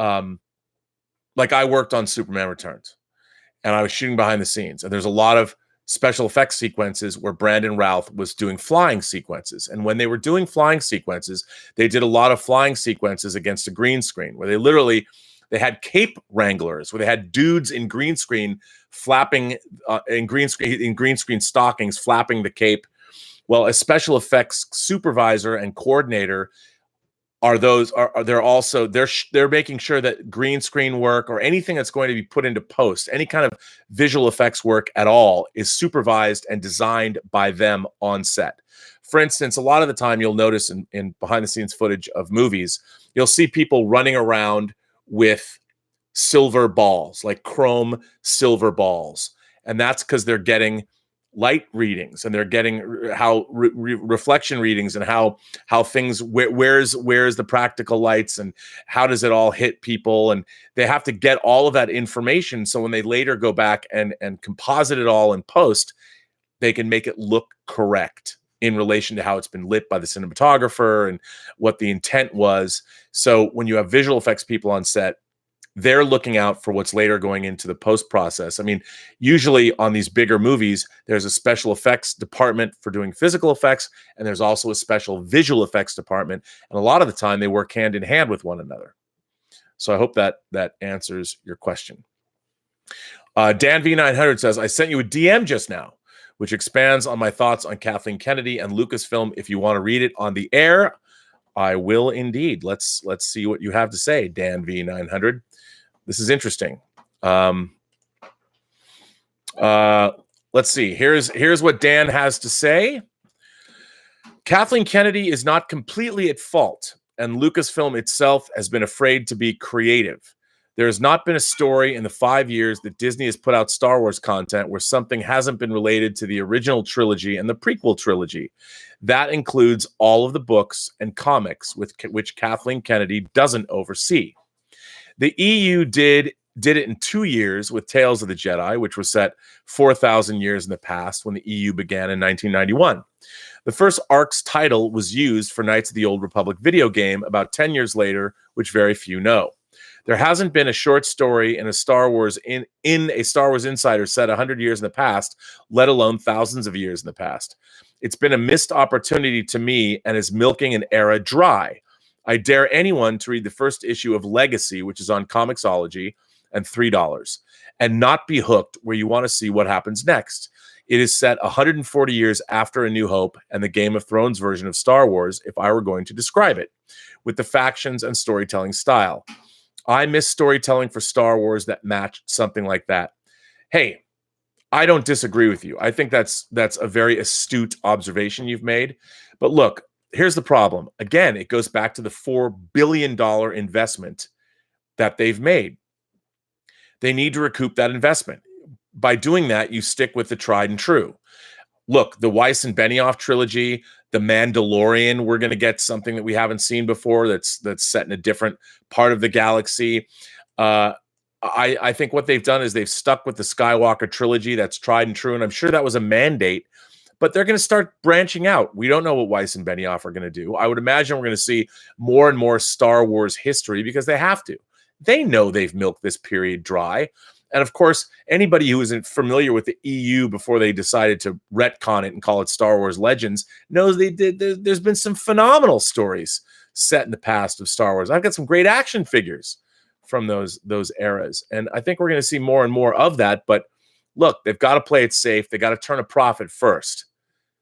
like I worked on Superman Returns, and I was shooting behind the scenes, and there's a lot of special effects sequences where Brandon Routh was doing flying sequences. And when they were doing flying sequences, they did a lot of flying sequences against a green screen where they had cape wranglers, where they had dudes in green screen flapping in green screen stockings, flapping the cape. Well, a special effects supervisor and coordinator they're making sure that green screen work or anything that's going to be put into post, any kind of visual effects work at all, is supervised and designed by them on set. For instance, a lot of the time you'll notice in behind the scenes footage of movies, you'll see people running around with silver balls, like chrome silver balls. And that's because they're getting light readings, and they're getting how reflection readings, and how things, where's the practical lights, and how does it all hit people, and they have to get all of that information, so when they later go back and composite it all in post, they can make it look correct in relation to how it's been lit by the cinematographer and what the intent was. So when you have visual effects people on set, they're looking out for what's later going into the post process. I mean, usually on these bigger movies, there's a special effects department for doing physical effects, and there's also a special visual effects department. And a lot of the time they work hand in hand with one another. So I hope that answers your question. Dan V900 says, I sent you a DM just now, which expands on my thoughts on Kathleen Kennedy and Lucasfilm. If you want to read it on the air, I will indeed. Let's see what you have to say, Dan V900. This is interesting. Let's see. Here's what Dan has to say. Kathleen Kennedy is not completely at fault, and Lucasfilm itself has been afraid to be creative. There has not been a story in the 5 years that Disney has put out Star Wars content where something hasn't been related to the original trilogy and the prequel trilogy. That includes all of the books and comics which Kathleen Kennedy doesn't oversee. The EU did it in 2 years with Tales of the Jedi, which was set 4,000 years in the past when the EU began in 1991. The first arc's title was used for Knights of the Old Republic video game about 10 years later, which very few know. There hasn't been a short story in a Star Wars in a Star Wars Insider set 100 years in the past, let alone thousands of years in the past. It's been a missed opportunity to me and is milking an era dry. I dare anyone to read the first issue of Legacy, which is on Comixology, and $3, and not be hooked where you want to see what happens next. It is set 140 years after A New Hope and the Game of Thrones version of Star Wars, if I were going to describe it, with the factions and storytelling style. I miss storytelling for Star Wars that matched something like that. Hey, I don't disagree with you. I think that's a very astute observation you've made. But look, here's the problem. Again, it goes back to the $4 billion investment that they've made. They need to recoup that investment. By doing that, you stick with the tried and true. Look, the Weiss and Benioff trilogy, The Mandalorian, we're going to get something that we haven't seen before that's set in a different part of the galaxy. I think what they've done is they've stuck with the Skywalker trilogy that's tried and true, and I'm sure that was a mandate, but they're going to start branching out. We don't know what Weiss and Benioff are going to do. I would imagine we're going to see more and more Star Wars history because they have to. They know they've milked this period dry. And of course, anybody who isn't familiar with the EU before they decided to retcon it and call it Star Wars Legends knows they did. There's been some phenomenal stories set in the past of Star Wars. I've got some great action figures from those eras, and I think we're going to see more and more of that. But look, they've got to play it safe. They got to turn a profit first.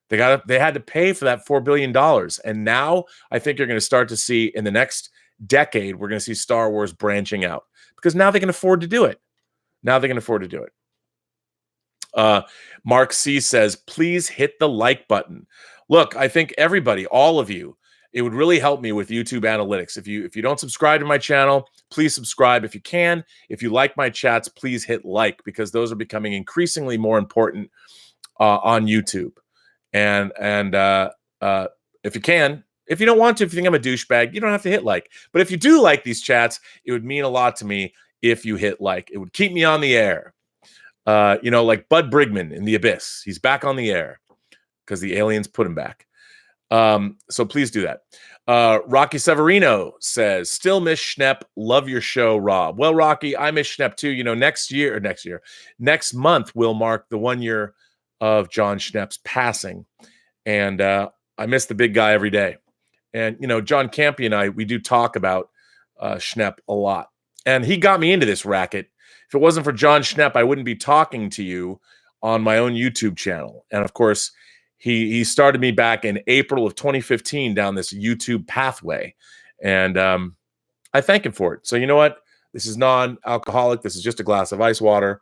They had to pay for that $4 billion. And now I think you're going to start to see in the next decade, we're going to see Star Wars branching out because now they can afford to do it. Mark C says, please hit the like button. Look, I think everybody, all of you, it would really help me with YouTube analytics. If you don't subscribe to my channel, please subscribe if you can. If you like my chats, please hit like because those are becoming increasingly more important on YouTube. And if you can, if you don't want to, if you think I'm a douchebag, you don't have to hit like. But if you do like these chats, it would mean a lot to me if you hit like. It would keep me on the air. Like Bud Brigman in The Abyss. He's back on the air because the aliens put him back. So please do that. Rocky Severino says, still miss Schnepp. Love your show, Rob. Well, Rocky, I miss Schnepp too. Next month will mark the 1 year of John Schnepp's passing. And I miss the big guy every day. And, John Campy and I, we do talk about Schnepp a lot. And he got me into this racket. If it wasn't for John Schnepp, I wouldn't be talking to you on my own YouTube channel. And of course, he started me back in April of 2015 down this YouTube pathway. And I thank him for it. So you know what? This is non-alcoholic. This is just a glass of ice water.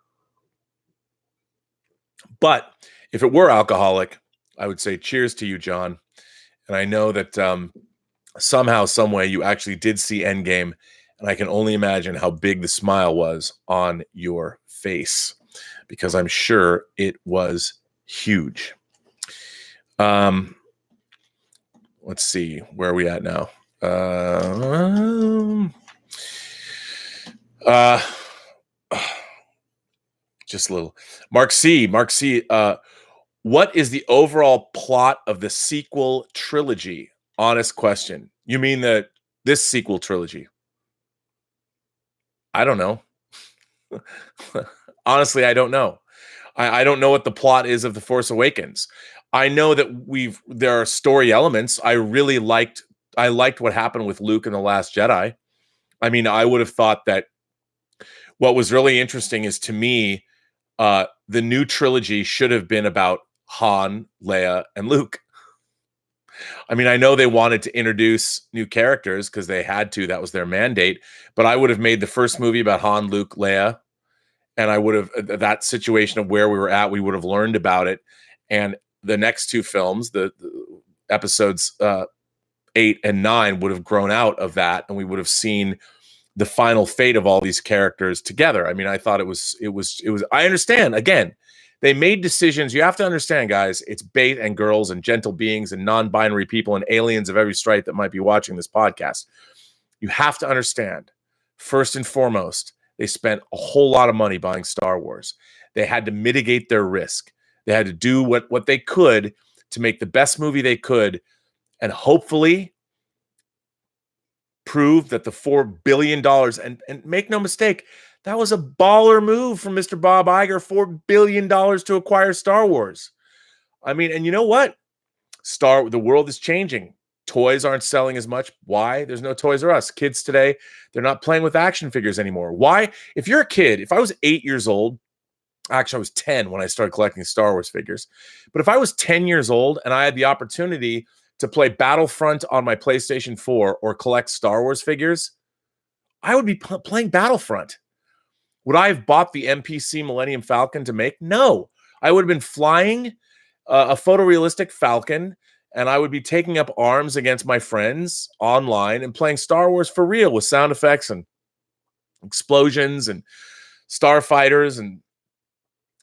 But if it were alcoholic, I would say cheers to you, John. And I know that somehow, some way, you actually did see Endgame. And I can only imagine how big the smile was on your face because I'm sure it was huge. Let's see, where are we at now? Just a little. Mark C. What is the overall plot of the sequel trilogy? Honest question. You mean this sequel trilogy? I don't know. Honestly, I don't know. I don't know what the plot is of The Force Awakens. I know that there are story elements. I liked what happened with Luke in The Last Jedi. I mean, I would have thought that what was really interesting is, to me, the new trilogy should have been about Han, Leia, and Luke. I mean, I know they wanted to introduce new characters because they had to. That was their mandate. But I would have made the first movie about Han, Luke, Leia. And I would have, that situation of where we were at, we would have learned about it. And the next two films, the episodes 8 and 9, would have grown out of that. And we would have seen the final fate of all these characters together. I mean, I thought it was, I understand. Again, they made decisions. You have to understand, guys, it's bait and girls and gentle beings and non-binary people and aliens of every stripe that might be watching this podcast. You have to understand, first and foremost, they spent a whole lot of money buying Star Wars. They had to mitigate their risk. They had to do what they could to make the best movie they could and hopefully prove that the $4 billion, and make no mistake, that was a baller move from Mr. Bob Iger, $4 billion to acquire Star Wars. I mean, and you know what? The world is changing. Toys aren't selling as much. Why? There's no Toys R Us. Kids today, they're not playing with action figures anymore. Why? If you're a kid, if I was 8 years old, actually I was 10 when I started collecting Star Wars figures. But if I was 10 years old and I had the opportunity to play Battlefront on my PlayStation 4 or collect Star Wars figures, I would be playing Battlefront. Would I have bought the MPC Millennium Falcon to make? No. I would have been flying a photorealistic Falcon, and I would be taking up arms against my friends online and playing Star Wars for real with sound effects and explosions and starfighters. And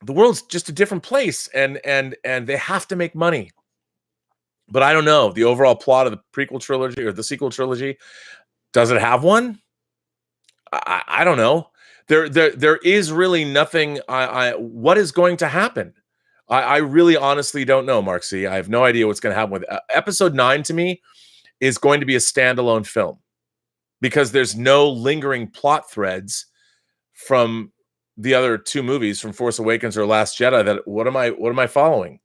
the world's just a different place, and they have to make money. But I don't know. The overall plot of the prequel trilogy or the sequel trilogy, does it have one? I don't know. There is really nothing. What is going to happen? I really honestly don't know, Mark C. I have no idea what's going to happen with episode 9. To me, is going to be a standalone film because there's no lingering plot threads from the other two movies, from Force Awakens or Last Jedi. That what am I following?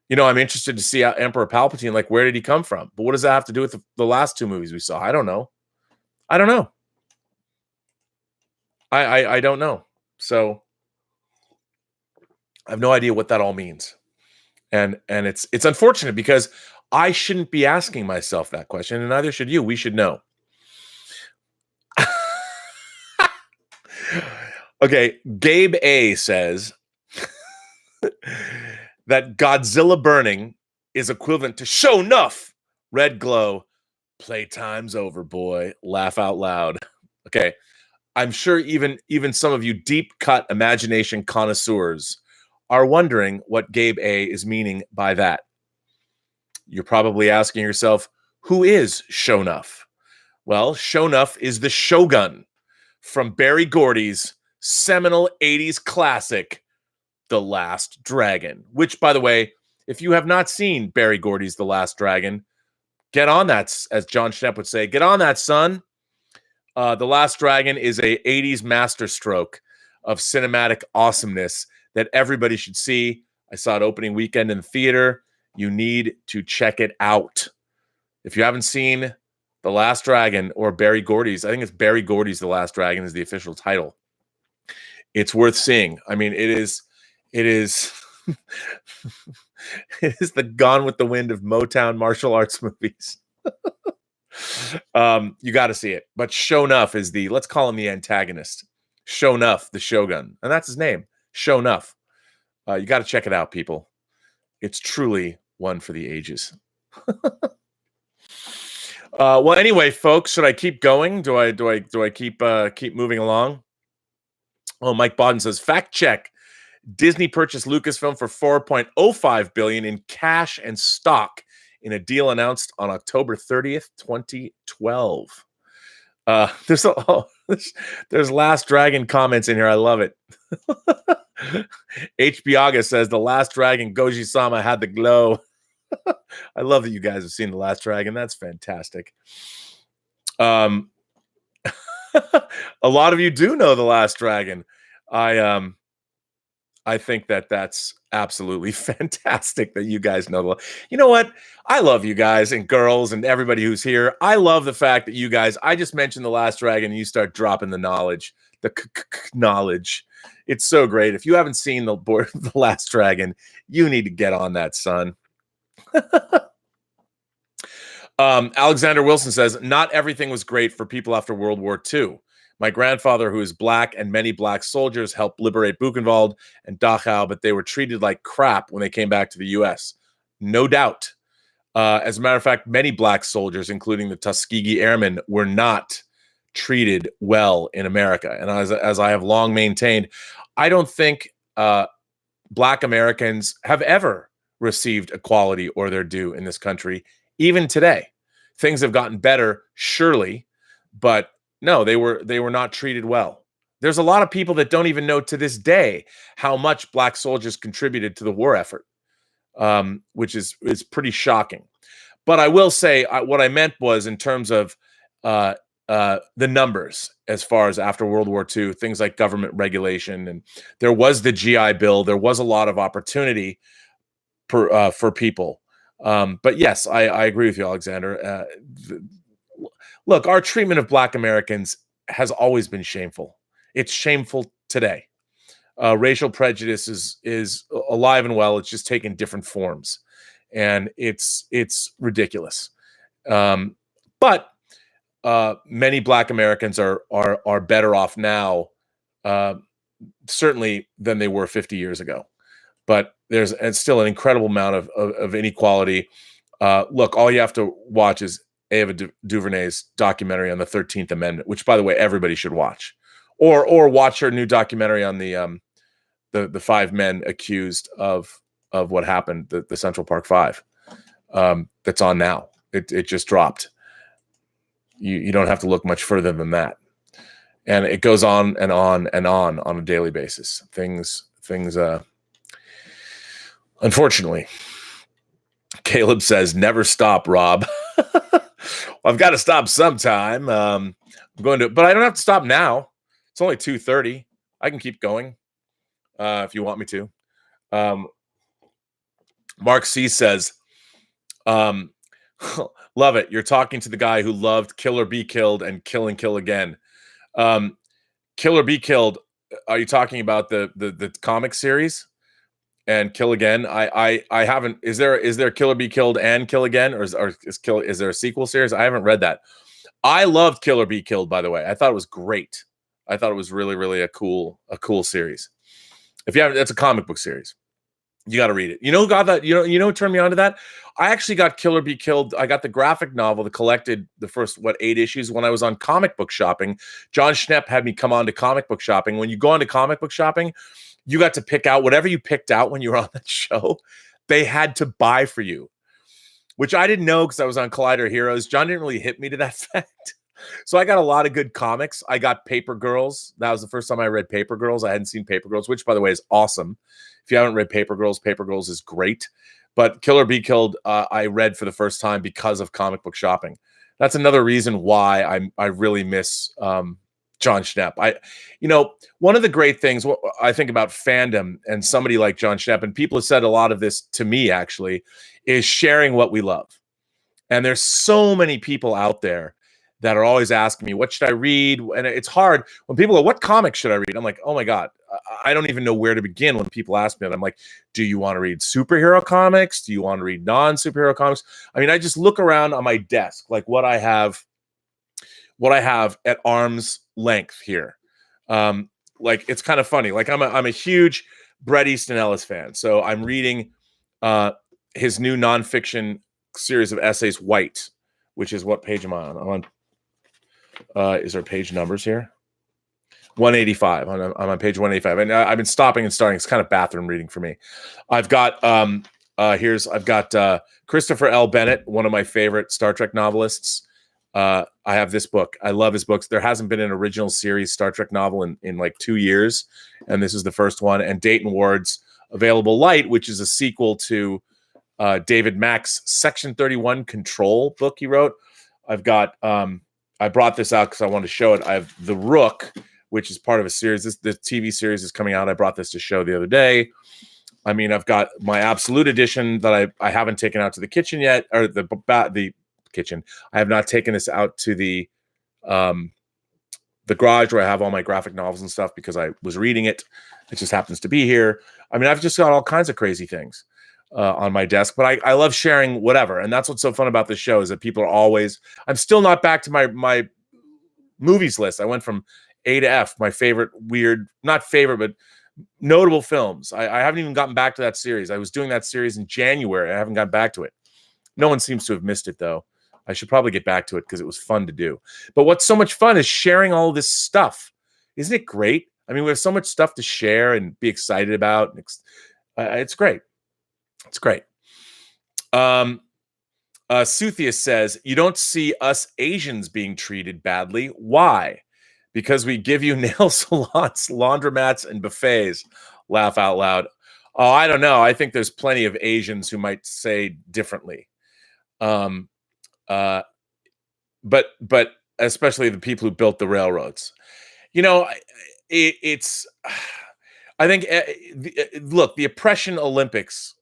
You know, I'm interested to see Emperor Palpatine. Like, where did he come from? But what does that have to do with the last two movies we saw? I don't know. I don't know. I don't know. So I have no idea what that all means. And it's unfortunate because I shouldn't be asking myself that question, and neither should you. We should know. Okay, Gabe A says that Godzilla burning is equivalent to show enough. Red glow. Playtime's over, boy. Laugh out loud. Okay. I'm sure even some of you deep cut imagination connoisseurs are wondering what Gabe A is meaning by that. You're probably asking yourself, who is Shonuff? Well, Shonuff is the Shogun from Barry Gordy's seminal 80s classic, The Last Dragon, which, by the way, if you have not seen Barry Gordy's The Last Dragon, get on that, as John Schnepp would say, get on that, son. The Last Dragon is a 80s masterstroke of cinematic awesomeness that everybody should see. I saw it opening weekend in the theater. You need to check it out. If you haven't seen The Last Dragon or Barry Gordy's, I think it's Barry Gordy's The Last Dragon is the official title. It's worth seeing. I mean, it is it is the Gone with the Wind of Motown martial arts movies. You got to see it. But Shonuff is the, let's call him the antagonist. Shonuff, the Shogun. And that's his name, Shonuff. You got to check it out, people. It's truly one for the ages. Well, anyway, folks, should I keep going? Do I keep moving along? Oh, Mike Bodden says, fact check. Disney purchased Lucasfilm for $4.05 billion in cash and stock in a deal announced on October 30th, 2012. There's Last Dragon comments in here. I love it. H. Biaga says, The Last Dragon, Goji-sama had the glow. I love that you guys have seen The Last Dragon. That's fantastic. A lot of you do know The Last Dragon. I think that's absolutely fantastic that you guys know. You know what? I love you guys and girls and everybody who's here. I love the fact that you guys, I just mentioned The Last Dragon and you start dropping the knowledge, the knowledge. It's so great. If you haven't seen The Last Dragon, you need to get on that, son. Alexander Wilson says, not everything was great for people after World War II. My grandfather, who is black, and many black soldiers helped liberate Buchenwald and Dachau, but they were treated like crap when they came back to the U.S. No doubt. As a matter of fact, many black soldiers, including the Tuskegee Airmen, were not treated well in America. And as I have long maintained, I don't think black Americans have ever received equality or their due in this country, even today. Things have gotten better, surely, but no, they were not treated well. There's a lot of people that don't even know to this day how much black soldiers contributed to the war effort, which is pretty shocking. But I will say what I meant was in terms of the numbers as far as after World War II, things like government regulation, and there was the GI Bill. There was a lot of opportunity for people. But yes, I agree with you, Alexander. Look, our treatment of black Americans has always been shameful. It's shameful today. Racial prejudice is alive and well. It's just taken different forms, and it's ridiculous. But many black Americans are better off now, certainly than they were 50 years ago. But there's still an incredible amount of inequality. Look, all you have to watch is Ava DuVernay's documentary on the 13th Amendment, which, by the way, everybody should watch, or watch her new documentary on the five men accused of what happened, the Central Park Five. That's on now. It just dropped. You don't have to look much further than that, and it goes on and on and on a daily basis. Things. Unfortunately, Caleb says, "Never stop, Rob." Well, I've got to stop sometime. I'm going to, but I don't have to stop now. It's only 2:30. I can keep going if you want me to. Mark C says, "Love it. You're talking to the guy who loved Kill or Be Killed and Kill and Kill Again." Kill or Be Killed. Are you talking about the comic series? and Kill Again. I haven't. Is there Killer Be Killed and Kill Again, or is there a sequel series? I haven't read that. I loved Killer Be Killed, by the way. I thought it was great. I thought it was really a cool series. If you haven't, it's a comic book series. You got to read it. You know who got that? You know who turned me on to that? I actually got Killer Be Killed. I got the graphic novel, the first 8 issues when I was on comic book shopping. John Schnepp had me come on to comic book shopping. When you go on to comic book shopping, you got to pick out whatever you picked out when you were on that show. They had to buy for you, which I didn't know because I was on Collider Heroes. John didn't really hit me to that fact. So I got a lot of good comics. I got Paper Girls. That was the first time I read Paper Girls. I hadn't seen Paper Girls, which, by the way, is awesome. If you haven't read Paper Girls is great. But Killer Be Killed, I read for the first time because of comic book shopping. That's another reason why I really miss John Schnepp. One of the great things I think about fandom and somebody like John Schnepp, and people have said a lot of this to me actually, is sharing what we love. And there's so many people out there that are always asking me, what should I read? And it's hard when people go, what comics should I read? I'm like, oh my God, I don't even know where to begin when people ask me that. I'm like, do you want to read superhero comics? Do you want to read non-superhero comics? I mean, I just look around on my desk, like what I have at arm's length here. Like, it's kind of funny. Like I'm a huge Bret Easton Ellis fan. So I'm reading his new nonfiction series of essays, White, which is what page am I on? I'm on. Is there page numbers here? 185. I'm on page 185, and I've been stopping and starting. It's kind of bathroom reading for me. I've got Christopher L. Bennett, one of my favorite Star Trek novelists. I have this book. I love his books. There hasn't been an original series Star Trek novel in like 2 years, and this is the first one. And Dayton Ward's Available Light, which is a sequel to David Mack's Section 31 Control book he wrote. I've got I brought this out because I wanted to show it. I have The Rook, which is part of a series. The TV series is coming out. I brought this to show the other day. I mean, I've got my Absolute edition that I haven't taken out to the kitchen yet, or the kitchen. I have not taken this out to the garage where I have all my graphic novels and stuff because I was reading it. It just happens to be here. I mean, I've just got all kinds of crazy things on my desk, but I love sharing whatever. And that's what's so fun about this show is that people are always, I'm still not back to my movies list. I went from A to F, my favorite not favorite, but notable films. I haven't even gotten back to that series. I was doing that series in January. I haven't gotten back to it. No one seems to have missed it though. I should probably get back to it because it was fun to do. But what's so much fun is sharing all this stuff. Isn't it great? I mean, we have so much stuff to share and be excited about. It's great. It's great. Suthius says, you don't see us Asians being treated badly. Why? Because we give you nail salons, laundromats, and buffets. Laugh out loud. Oh, I don't know. I think there's plenty of Asians who might say differently. But especially the people who built the railroads. You know, I think, look, the oppression Olympics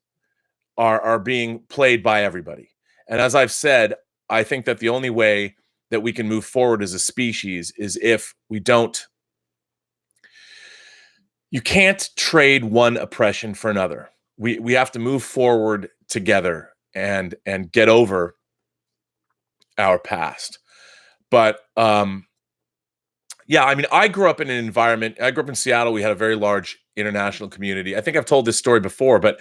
are being played by everybody. And as I've said, I think that the only way that we can move forward as a species is if we don't. You can't trade one oppression for another. We have to move forward together and get over our past. But yeah, I mean, I grew up in an environment. I grew up in Seattle. We had a very large international community. I think I've told this story before, but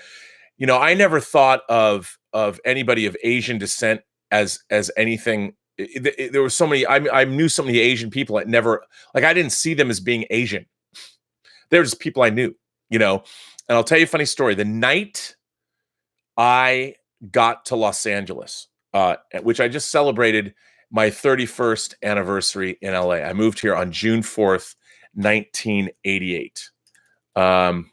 you know, I never thought of anybody of Asian descent as anything. There were so many. I knew so many Asian people. I didn't see them as being Asian. They're just people I knew, you know. And I'll tell you a funny story. The night I got to Los Angeles, which I just celebrated my 31st anniversary in LA. I moved here on June 4th, 1988. I'm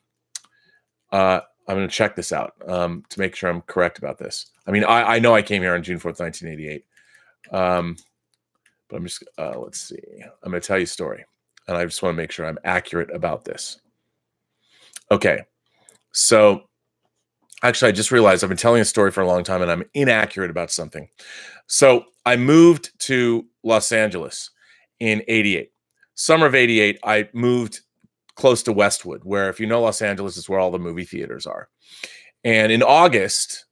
going to check this out to make sure I'm correct about this. I mean, I know I came here on June 4th, 1988. But I'm just, let's see. I'm going to tell you a story. And I just want to make sure I'm accurate about this. Okay. So actually, I just realized I've been telling a story for a long time and I'm inaccurate about something. So I moved to Los Angeles in 88. Summer of 88, I moved close to Westwood, where if you know Los Angeles, is where all the movie theaters are. And in August,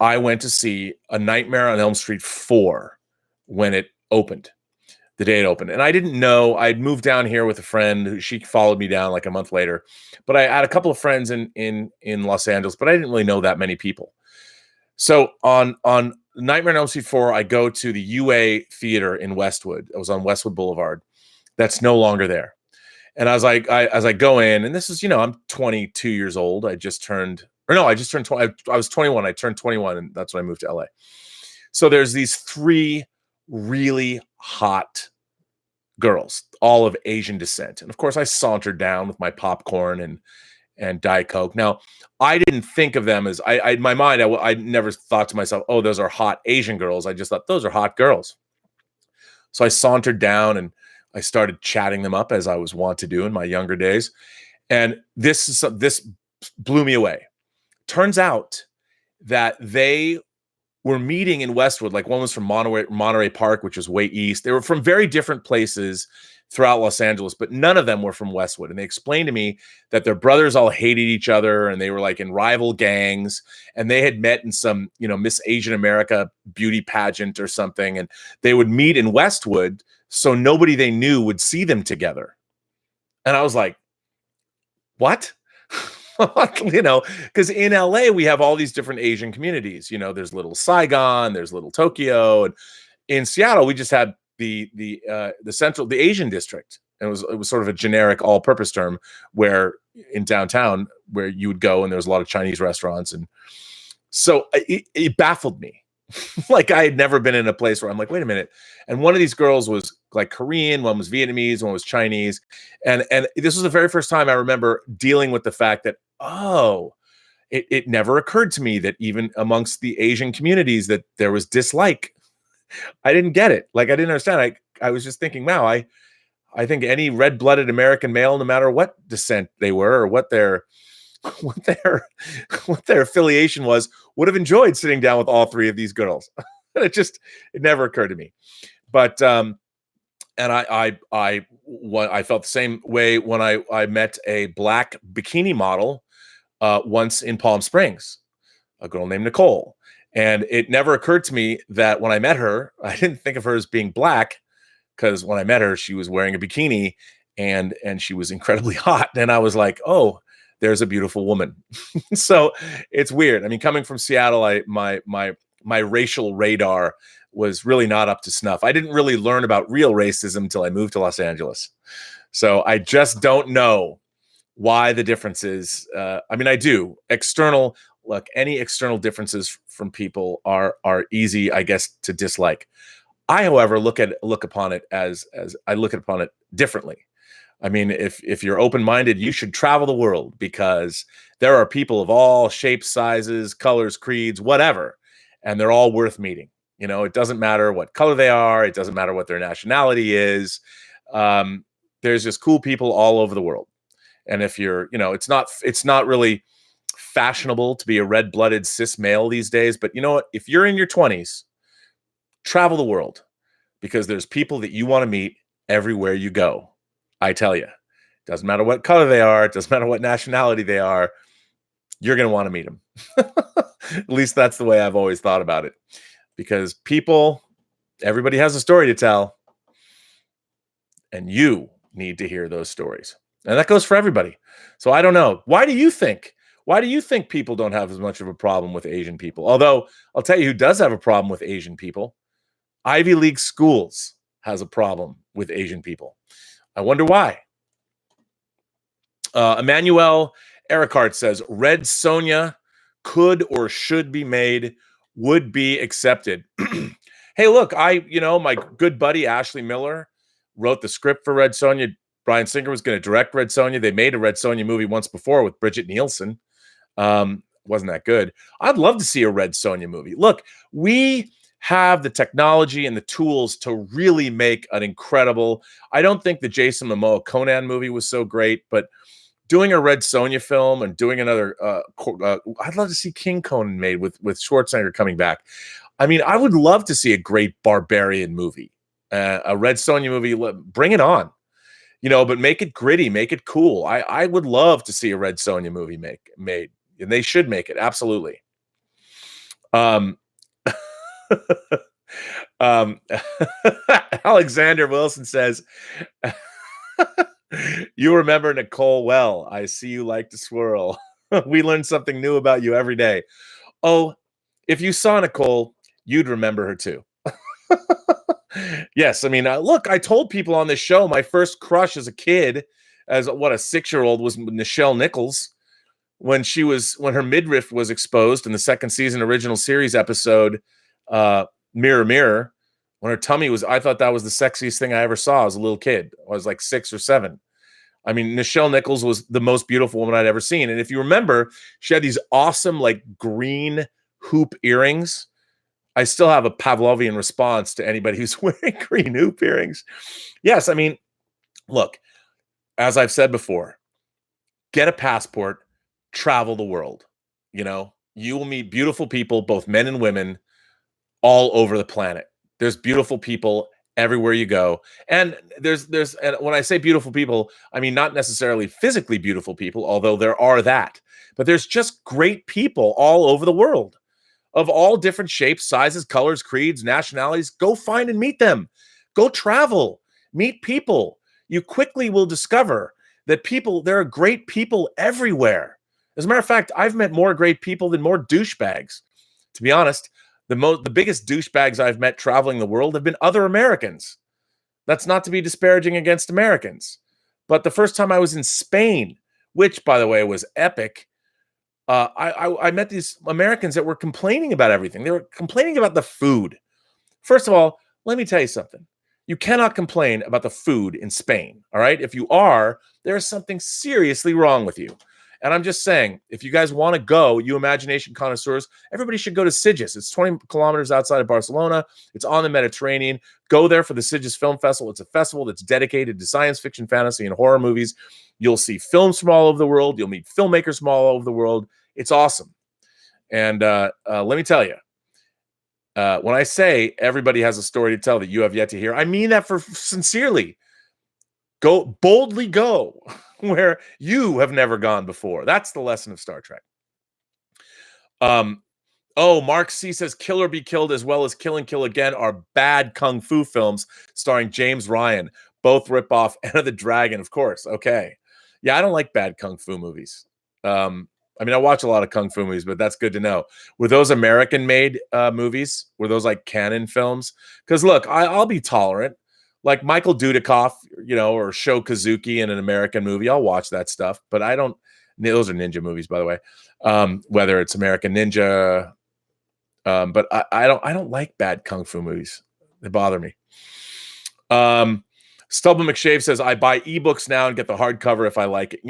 I went to see A Nightmare on Elm Street 4 when it opened, the day it opened. And I didn't know, I'd moved down here with a friend. She followed me down like a month later. But I had a couple of friends in Los Angeles, but I didn't really know that many people. So on Nightmare on Elm Street 4, I go to the UA Theater in Westwood. It was on Westwood Boulevard. That's no longer there. And I was like, as I go in, and this is, I'm 22 years old. I just turned 20. I was 21. I turned 21, and that's when I moved to LA. So there's these 3 really hot girls, all of Asian descent. And of course, I sauntered down with my popcorn and Diet Coke. Now, I didn't think of them as, in my mind, I never thought to myself, oh, those are hot Asian girls. I just thought those are hot girls. So I sauntered down and I started chatting them up, as I was wont to do in my younger days. And this blew me away. Turns out that they were meeting in Westwood. Like, one was from Monterey Park, which is way east. They were from very different places throughout Los Angeles, but none of them were from Westwood. And they explained to me that their brothers all hated each other, and they were like in rival gangs, and they had met in some, Miss Asian America beauty pageant or something. And they would meet in Westwood so nobody they knew would see them together. And I was like, what? Because in LA, we have all these different Asian communities. There's Little Saigon, there's Little Tokyo. And in Seattle, we just had the Asian district. And it was sort of a generic all-purpose term, where in downtown, where you would go and there was a lot of Chinese restaurants. And so it baffled me. Like, I had never been in a place where I'm like, wait a minute. And one of these girls was like Korean, one was Vietnamese, one was Chinese. And this was the very first time I remember dealing with the fact that, it never occurred to me that even amongst the Asian communities that there was dislike. I didn't get it. Like, I didn't understand. I was just thinking, wow, I think any red-blooded American male, no matter what descent they were or what their affiliation was, would have enjoyed sitting down with all 3 of these girls. it never occurred to me. But and I felt the same way when I met a black bikini model once in Palm Springs, a girl named Nicole. And it never occurred to me that when I met her, I didn't think of her as being black, because when I met her, she was wearing a bikini and she was incredibly hot. And I was like, oh, there's a beautiful woman. So it's weird. I mean, coming from Seattle, my racial radar was really not up to snuff. I didn't really learn about real racism until I moved to Los Angeles. So I just don't know why the differences. I mean, I do. Any external differences from people are easy, I guess, to dislike. I, however, look upon it as I look upon it differently. I mean, if you're open-minded, you should travel the world, because there are people of all shapes, sizes, colors, creeds, whatever, and they're all worth meeting. It doesn't matter what color they are. It doesn't matter what their nationality is. There's just cool people all over the world. And if you're, it's not really fashionable to be a red-blooded cis male these days. But you know what? If you're in your 20s, travel the world, because there's people that you want to meet everywhere you go. I tell you, doesn't matter what color they are. It doesn't matter what nationality they are. You're going to want to meet them. At least that's the way I've always thought about it, because everybody has a story to tell, and you need to hear those stories. And that goes for everybody. So I don't know. Why do you think people don't have as much of a problem with Asian people? Although I'll tell you who does have a problem with Asian people. Ivy League schools has a problem with Asian people. I wonder why. Emmanuel Ericart says, Red Sonja could or should be made, would be accepted. Hey, look, my good buddy Ashley Miller wrote the script for Red Sonja. Bryan Singer was going to direct Red Sonja. They made a Red Sonja movie once before with Bridget Nielsen. Wasn't that good? I'd love to see a Red Sonja movie. Look, we have the technology and the tools to really make an incredible. I don't think the Jason Momoa Conan movie was so great, but doing a Red Sonja film and doing another, I'd love to see King Conan made with Schwarzenegger coming back. I mean, I would love to see a great barbarian movie, a Red Sonja movie. Bring it on. but make it gritty, make it cool. I would love to see a Red Sonja movie made, and they should make it, absolutely. Um, Alexander Wilson says, you remember Nicole well. I see you like to swirl. We learn something new about you every day. Oh, if you saw Nicole, you'd remember her too. Yes, I mean, look, I told people on this show my first crush as a kid, as a 6-year-old, was Nichelle Nichols when her midriff was exposed in the second season original series episode, Mirror Mirror. When her tummy was, I thought that was the sexiest thing I ever saw as a little kid. I was like 6 or 7. I mean, Nichelle Nichols was the most beautiful woman I'd ever seen. And if you remember, she had these awesome, like, green hoop earrings. I still have a Pavlovian response to anybody who's wearing green hoop earrings. Yes, I mean, look, as I've said before, get a passport, travel the world. You will meet beautiful people, both men and women, all over the planet. There's beautiful people everywhere you go. And and when I say beautiful people, I mean not necessarily physically beautiful people, although there are that. But there's just great people all over the world, of all different shapes, sizes, colors, creeds, nationalities. Go find and meet them. Go travel, meet people. You quickly will discover that there are great people everywhere. As a matter of fact, I've met more great people than more douchebags. To be honest, the biggest douchebags I've met traveling the world have been other Americans. That's not to be disparaging against Americans. But the first time I was in Spain, which, by the way, was epic, I met these Americans that were complaining about everything. They were complaining about the food. First of all, let me tell you something. You cannot complain about the food in Spain, all right? If you are, there is something seriously wrong with you. And I'm just saying, if you guys want to go, you imagination connoisseurs, everybody should go to Sitges. It's 20 kilometers outside of Barcelona. It's on the Mediterranean. Go there for the Sitges Film Festival. It's a festival that's dedicated to science fiction, fantasy, and horror movies. You'll see films from all over the world. You'll meet filmmakers from all over the world. It's awesome. And let me tell you, when I say everybody has a story to tell that you have yet to hear, I mean that sincerely. Boldly go where you have never gone before. That's the lesson of Star Trek. Mark C says Kill or Be Killed, as well as Kill and Kill Again, are bad kung fu films starring James Ryan. Both rip off Enter the Dragon, of course. Okay. Yeah, I don't like bad kung fu movies. I mean, I watch a lot of kung fu movies, but that's good to know. Were those American-made movies? Were those like canon films? Because look, I'll be tolerant. Like Michael Dudikoff, or Sho Kazuki in an American movie, I'll watch that stuff. But I don't. Those are ninja movies, by the way. Whether it's American Ninja, but I don't like bad kung fu movies. They bother me. Stubble McShave says, I buy ebooks now and get the hardcover if I like it.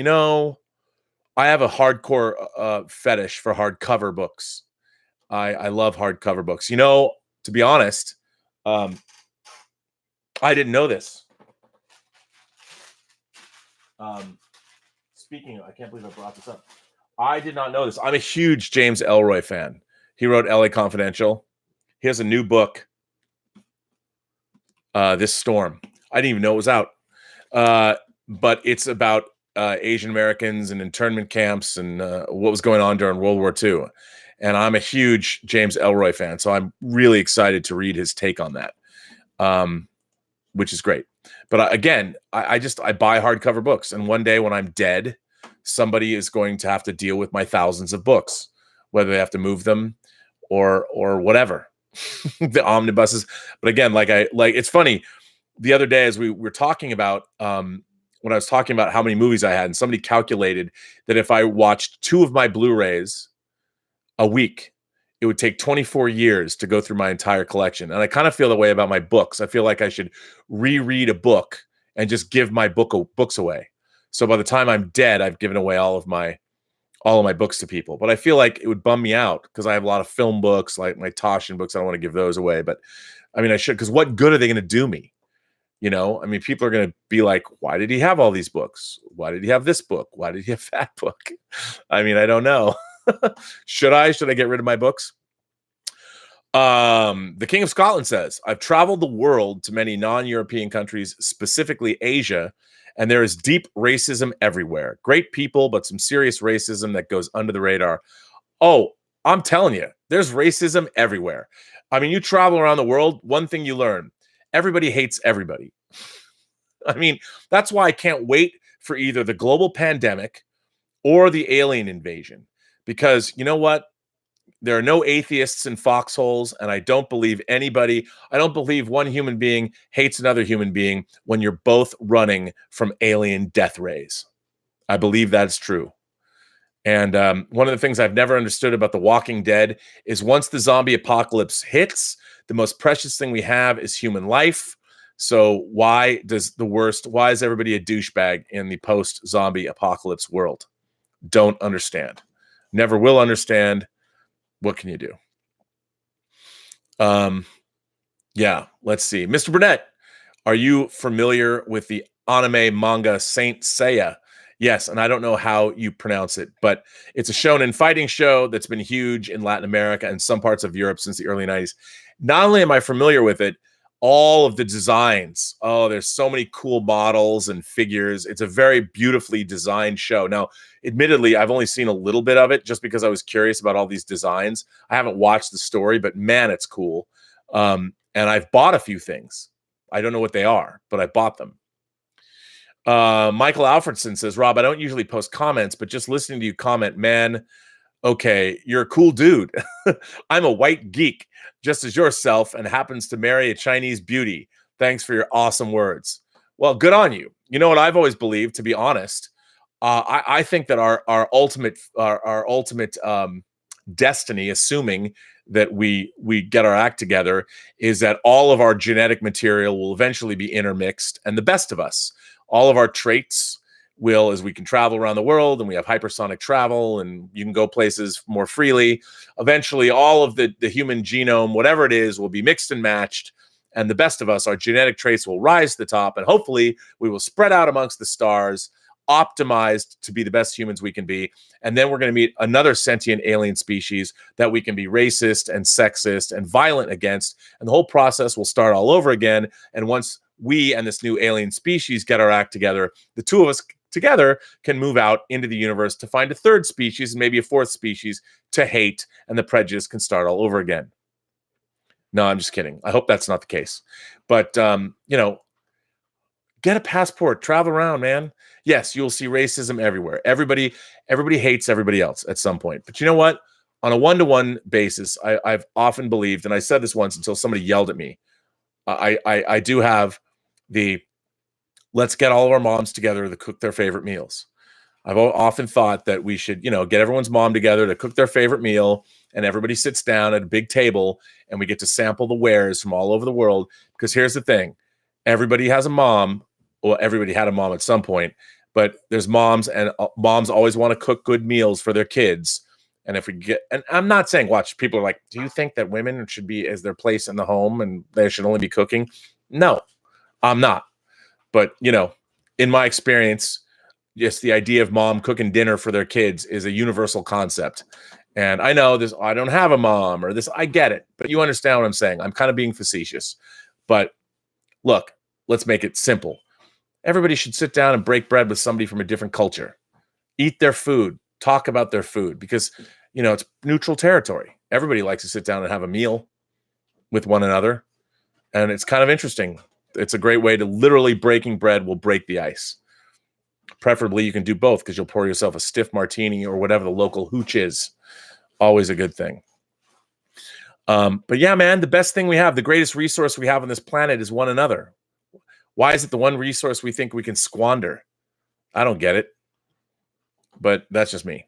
I have a hardcore fetish for hardcover books. I love hardcover books. To be honest, I didn't know this. Speaking of, I can't believe I brought this up. I did not know this. I'm a huge James Ellroy fan. He wrote LA Confidential. He has a new book, This Storm. I didn't even know it was out. But it's about Asian Americans and internment camps and what was going on during World War II. And I'm a huge James Ellroy fan, so I'm really excited to read his take on that, which is great. But again, I buy hardcover books, and one day when I'm dead, somebody is going to have to deal with my thousands of books, whether they have to move them or whatever, the omnibuses. But again, it's funny. The other day, as we were talking about, when I was talking about how many movies I had, and somebody calculated that if I watched 2 of my Blu-rays a week, it would take 24 years to go through my entire collection. And I kind of feel the way about my books. I feel like I should reread a book and just give my books away. So by the time I'm dead, I've given away all of my books to people. But I feel like it would bum me out because I have a lot of film books, like my Toshin books. I don't want to give those away. But I mean, I should, because what good are they going to do me? I mean, people are going to be like, why did he have all these books? Why did he have this book? Why did he have that book? I mean, I don't know. Should I get rid of my books? The King of Scotland says, I've traveled the world to many non-European countries, specifically Asia, And there is deep racism everywhere. Great people, but some serious racism that goes under the radar. Oh, I'm telling you, there's racism everywhere. I mean, you travel around the world, one thing you learn, everybody hates everybody. I mean, that's why I can't wait for either the global pandemic or the alien invasion. Because you know what? There are no atheists in foxholes, and I don't believe one human being hates another human being when you're both running from alien death rays. I believe that's true. And one of the things I've never understood about The Walking Dead is once the zombie apocalypse hits, the most precious thing we have is human life. So why is everybody a douchebag in the post-zombie apocalypse world? Don't understand. Never will understand. What can you do? Yeah, let's see. Mr. Burnett, are you familiar with the anime manga Saint Seiya? Yes, and I don't know how you pronounce it, but it's a shonen fighting show that's been huge in Latin America and some parts of Europe since the early 90s. Not only am I familiar with it, all of the designs. Oh, there's so many cool models and figures. It's a very beautifully designed show. Now, admittedly, I've only seen a little bit of it just because I was curious about all these designs. I haven't watched the story, but man, it's cool. And I've bought a few things. I don't know what they are, but I bought them. Michael Alfredson says, Rob, I don't usually post comments, but just listening to you comment, man, okay, you're a cool dude. I'm a white geek, just as yourself, and happens to marry a Chinese beauty. Thanks for your awesome words. Well, good on you. You know what I've always believed, to be honest. I think that our ultimate destiny, assuming that we get our act together, is that all of our genetic material will eventually be intermixed, and the best of us, all of our traits will, as we can travel around the world and we have hypersonic travel and you can go places more freely, eventually all of the human genome, whatever it is, will be mixed and matched. And the best of us, our genetic traits will rise to the top, and hopefully we will spread out amongst the stars, optimized to be the best humans we can be. And then we're going to meet another sentient alien species that we can be racist and sexist and violent against. And the whole process will start all over again. And once we and this new alien species get our act together, the two of us together can move out into the universe to find a third species and maybe a fourth species to hate, and the prejudice can start all over again. No, I'm just kidding. I hope that's not the case. But, get a passport, travel around, man. Yes, you'll see racism everywhere. Everybody hates everybody else at some point. But you know what? On a one-to-one basis, I've often believed, and I said this once until somebody yelled at me, I do have the let's get all of our moms together to cook their favorite meals. I've often thought that we should, get everyone's mom together to cook their favorite meal, and everybody sits down at a big table and we get to sample the wares from all over the world. Because here's the thing. Everybody has a mom. Well, everybody had a mom at some point, but there's moms, and moms always want to cook good meals for their kids. And if we and I'm not saying, watch, people are like, do you think that women should be as their place in the home and they should only be cooking? No, I'm not. But, in my experience, just the idea of mom cooking dinner for their kids is a universal concept. And I know this, I don't have a mom or this, I get it, but you understand what I'm saying. I'm kind of being facetious. But look, let's make it simple. Everybody should sit down and break bread with somebody from a different culture. Eat their food, talk about their food, because, it's neutral territory. Everybody likes to sit down and have a meal with one another. And it's kind of interesting. It's a great way to literally breaking bread will break the ice. Preferably, you can do both because you'll pour yourself a stiff martini or whatever the local hooch is. Always a good thing. But yeah, man, the best thing we have, the greatest resource we have on this planet is one another. Why is it the one resource we think we can squander? I don't get it. But that's just me.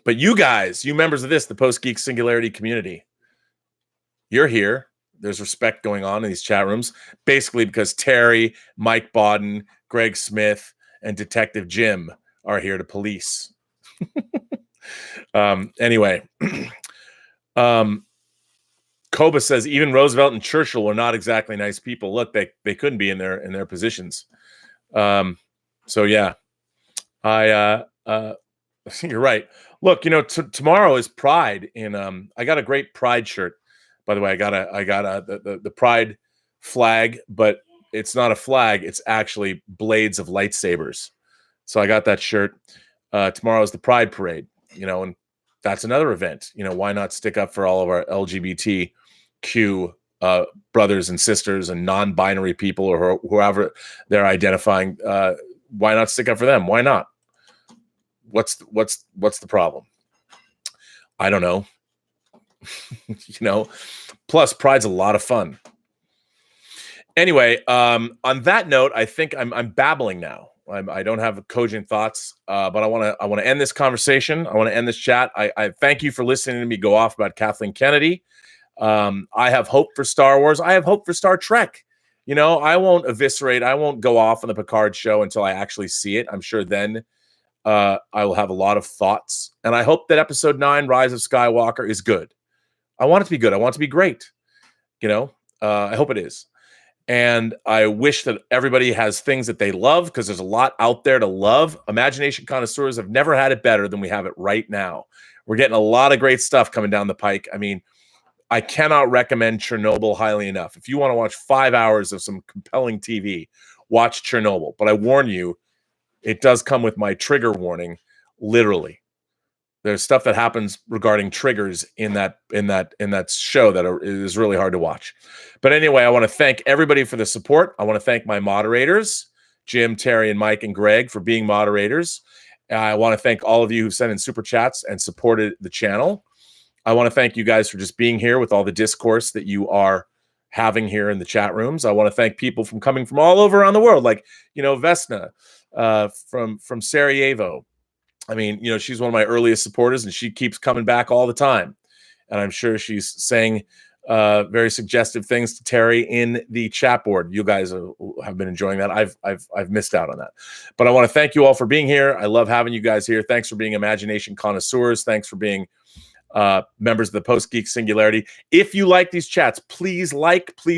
But you guys, you members of the Post-Geek Singularity community, you're here. There's respect going on in these chat rooms, basically because Terry, Mike Bodden, Greg Smith, and Detective Jim are here to police. Anyway, Koba says even Roosevelt and Churchill were not exactly nice people. Look, they couldn't be in their positions. So yeah, I think you're right. Look, tomorrow is Pride I got a great Pride shirt. By the way, I got the Pride flag, but it's not a flag, it's actually blades of lightsabers. So I got that shirt. Tomorrow is the Pride Parade, and that's another event. Why not stick up for all of our LGBTQ brothers and sisters and non-binary people, or whoever they're identifying? Why not stick up for them? Why not? What's the problem? I don't know. Plus Pride's a lot of fun. Anyway, on that note, I think I'm babbling now. I don't have cogent thoughts, but I want to end this conversation. I want to end this chat. I thank you for listening to me go off about Kathleen Kennedy. I have hope for Star Wars. I have hope for Star Trek. I won't go off on the Picard show until I actually see it. I'm sure then I will have a lot of thoughts. And I hope that Episode 9, Rise of Skywalker, is good. I want it to be good. I want it to be great. I hope it is. And I wish that everybody has things that they love, because there's a lot out there to love. Imagination connoisseurs have never had it better than we have it right now. We're getting a lot of great stuff coming down the pike. I mean, I cannot recommend Chernobyl highly enough. If you want to watch 5 hours of some compelling TV, watch Chernobyl. But I warn you, it does come with my trigger warning, literally. There's stuff that happens regarding triggers in that show that is really hard to watch. But anyway, I want to thank everybody for the support. I want to thank my moderators, Jim, Terry, and Mike, and Greg, for being moderators. I want to thank all of you who sent in super chats and supported the channel. I want to thank you guys for just being here with all the discourse that you are having here in the chat rooms. I want to thank people coming from all over around the world, like Vesna from Sarajevo. I mean, she's one of my earliest supporters, and she keeps coming back all the time. And I'm sure she's saying very suggestive things to Terry in the chat board. You guys have been enjoying that. I've missed out on that. But I want to thank you all for being here. I love having you guys here. Thanks for being imagination connoisseurs. Thanks for being members of the Post-Geek Singularity. If you like these chats, please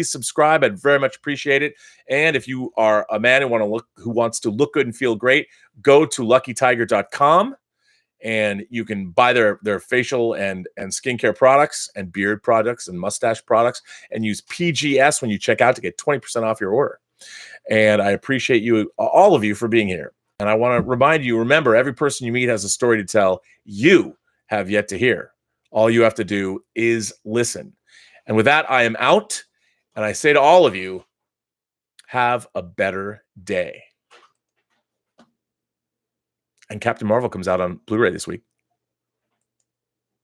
subscribe. I'd very much appreciate it. And if you are a man who wants to look good and feel great, go to luckytiger.com and you can buy their facial and skincare products and beard products and mustache products, and use PGS when you check out to get 20% off your order. And I appreciate you, all of you, for being here. And I want to remind you, remember, every person you meet has a story to tell you have yet to hear. All you have to do is listen. And with that, I am out. And I say to all of you, have a better day. And Captain Marvel comes out on Blu-ray this week.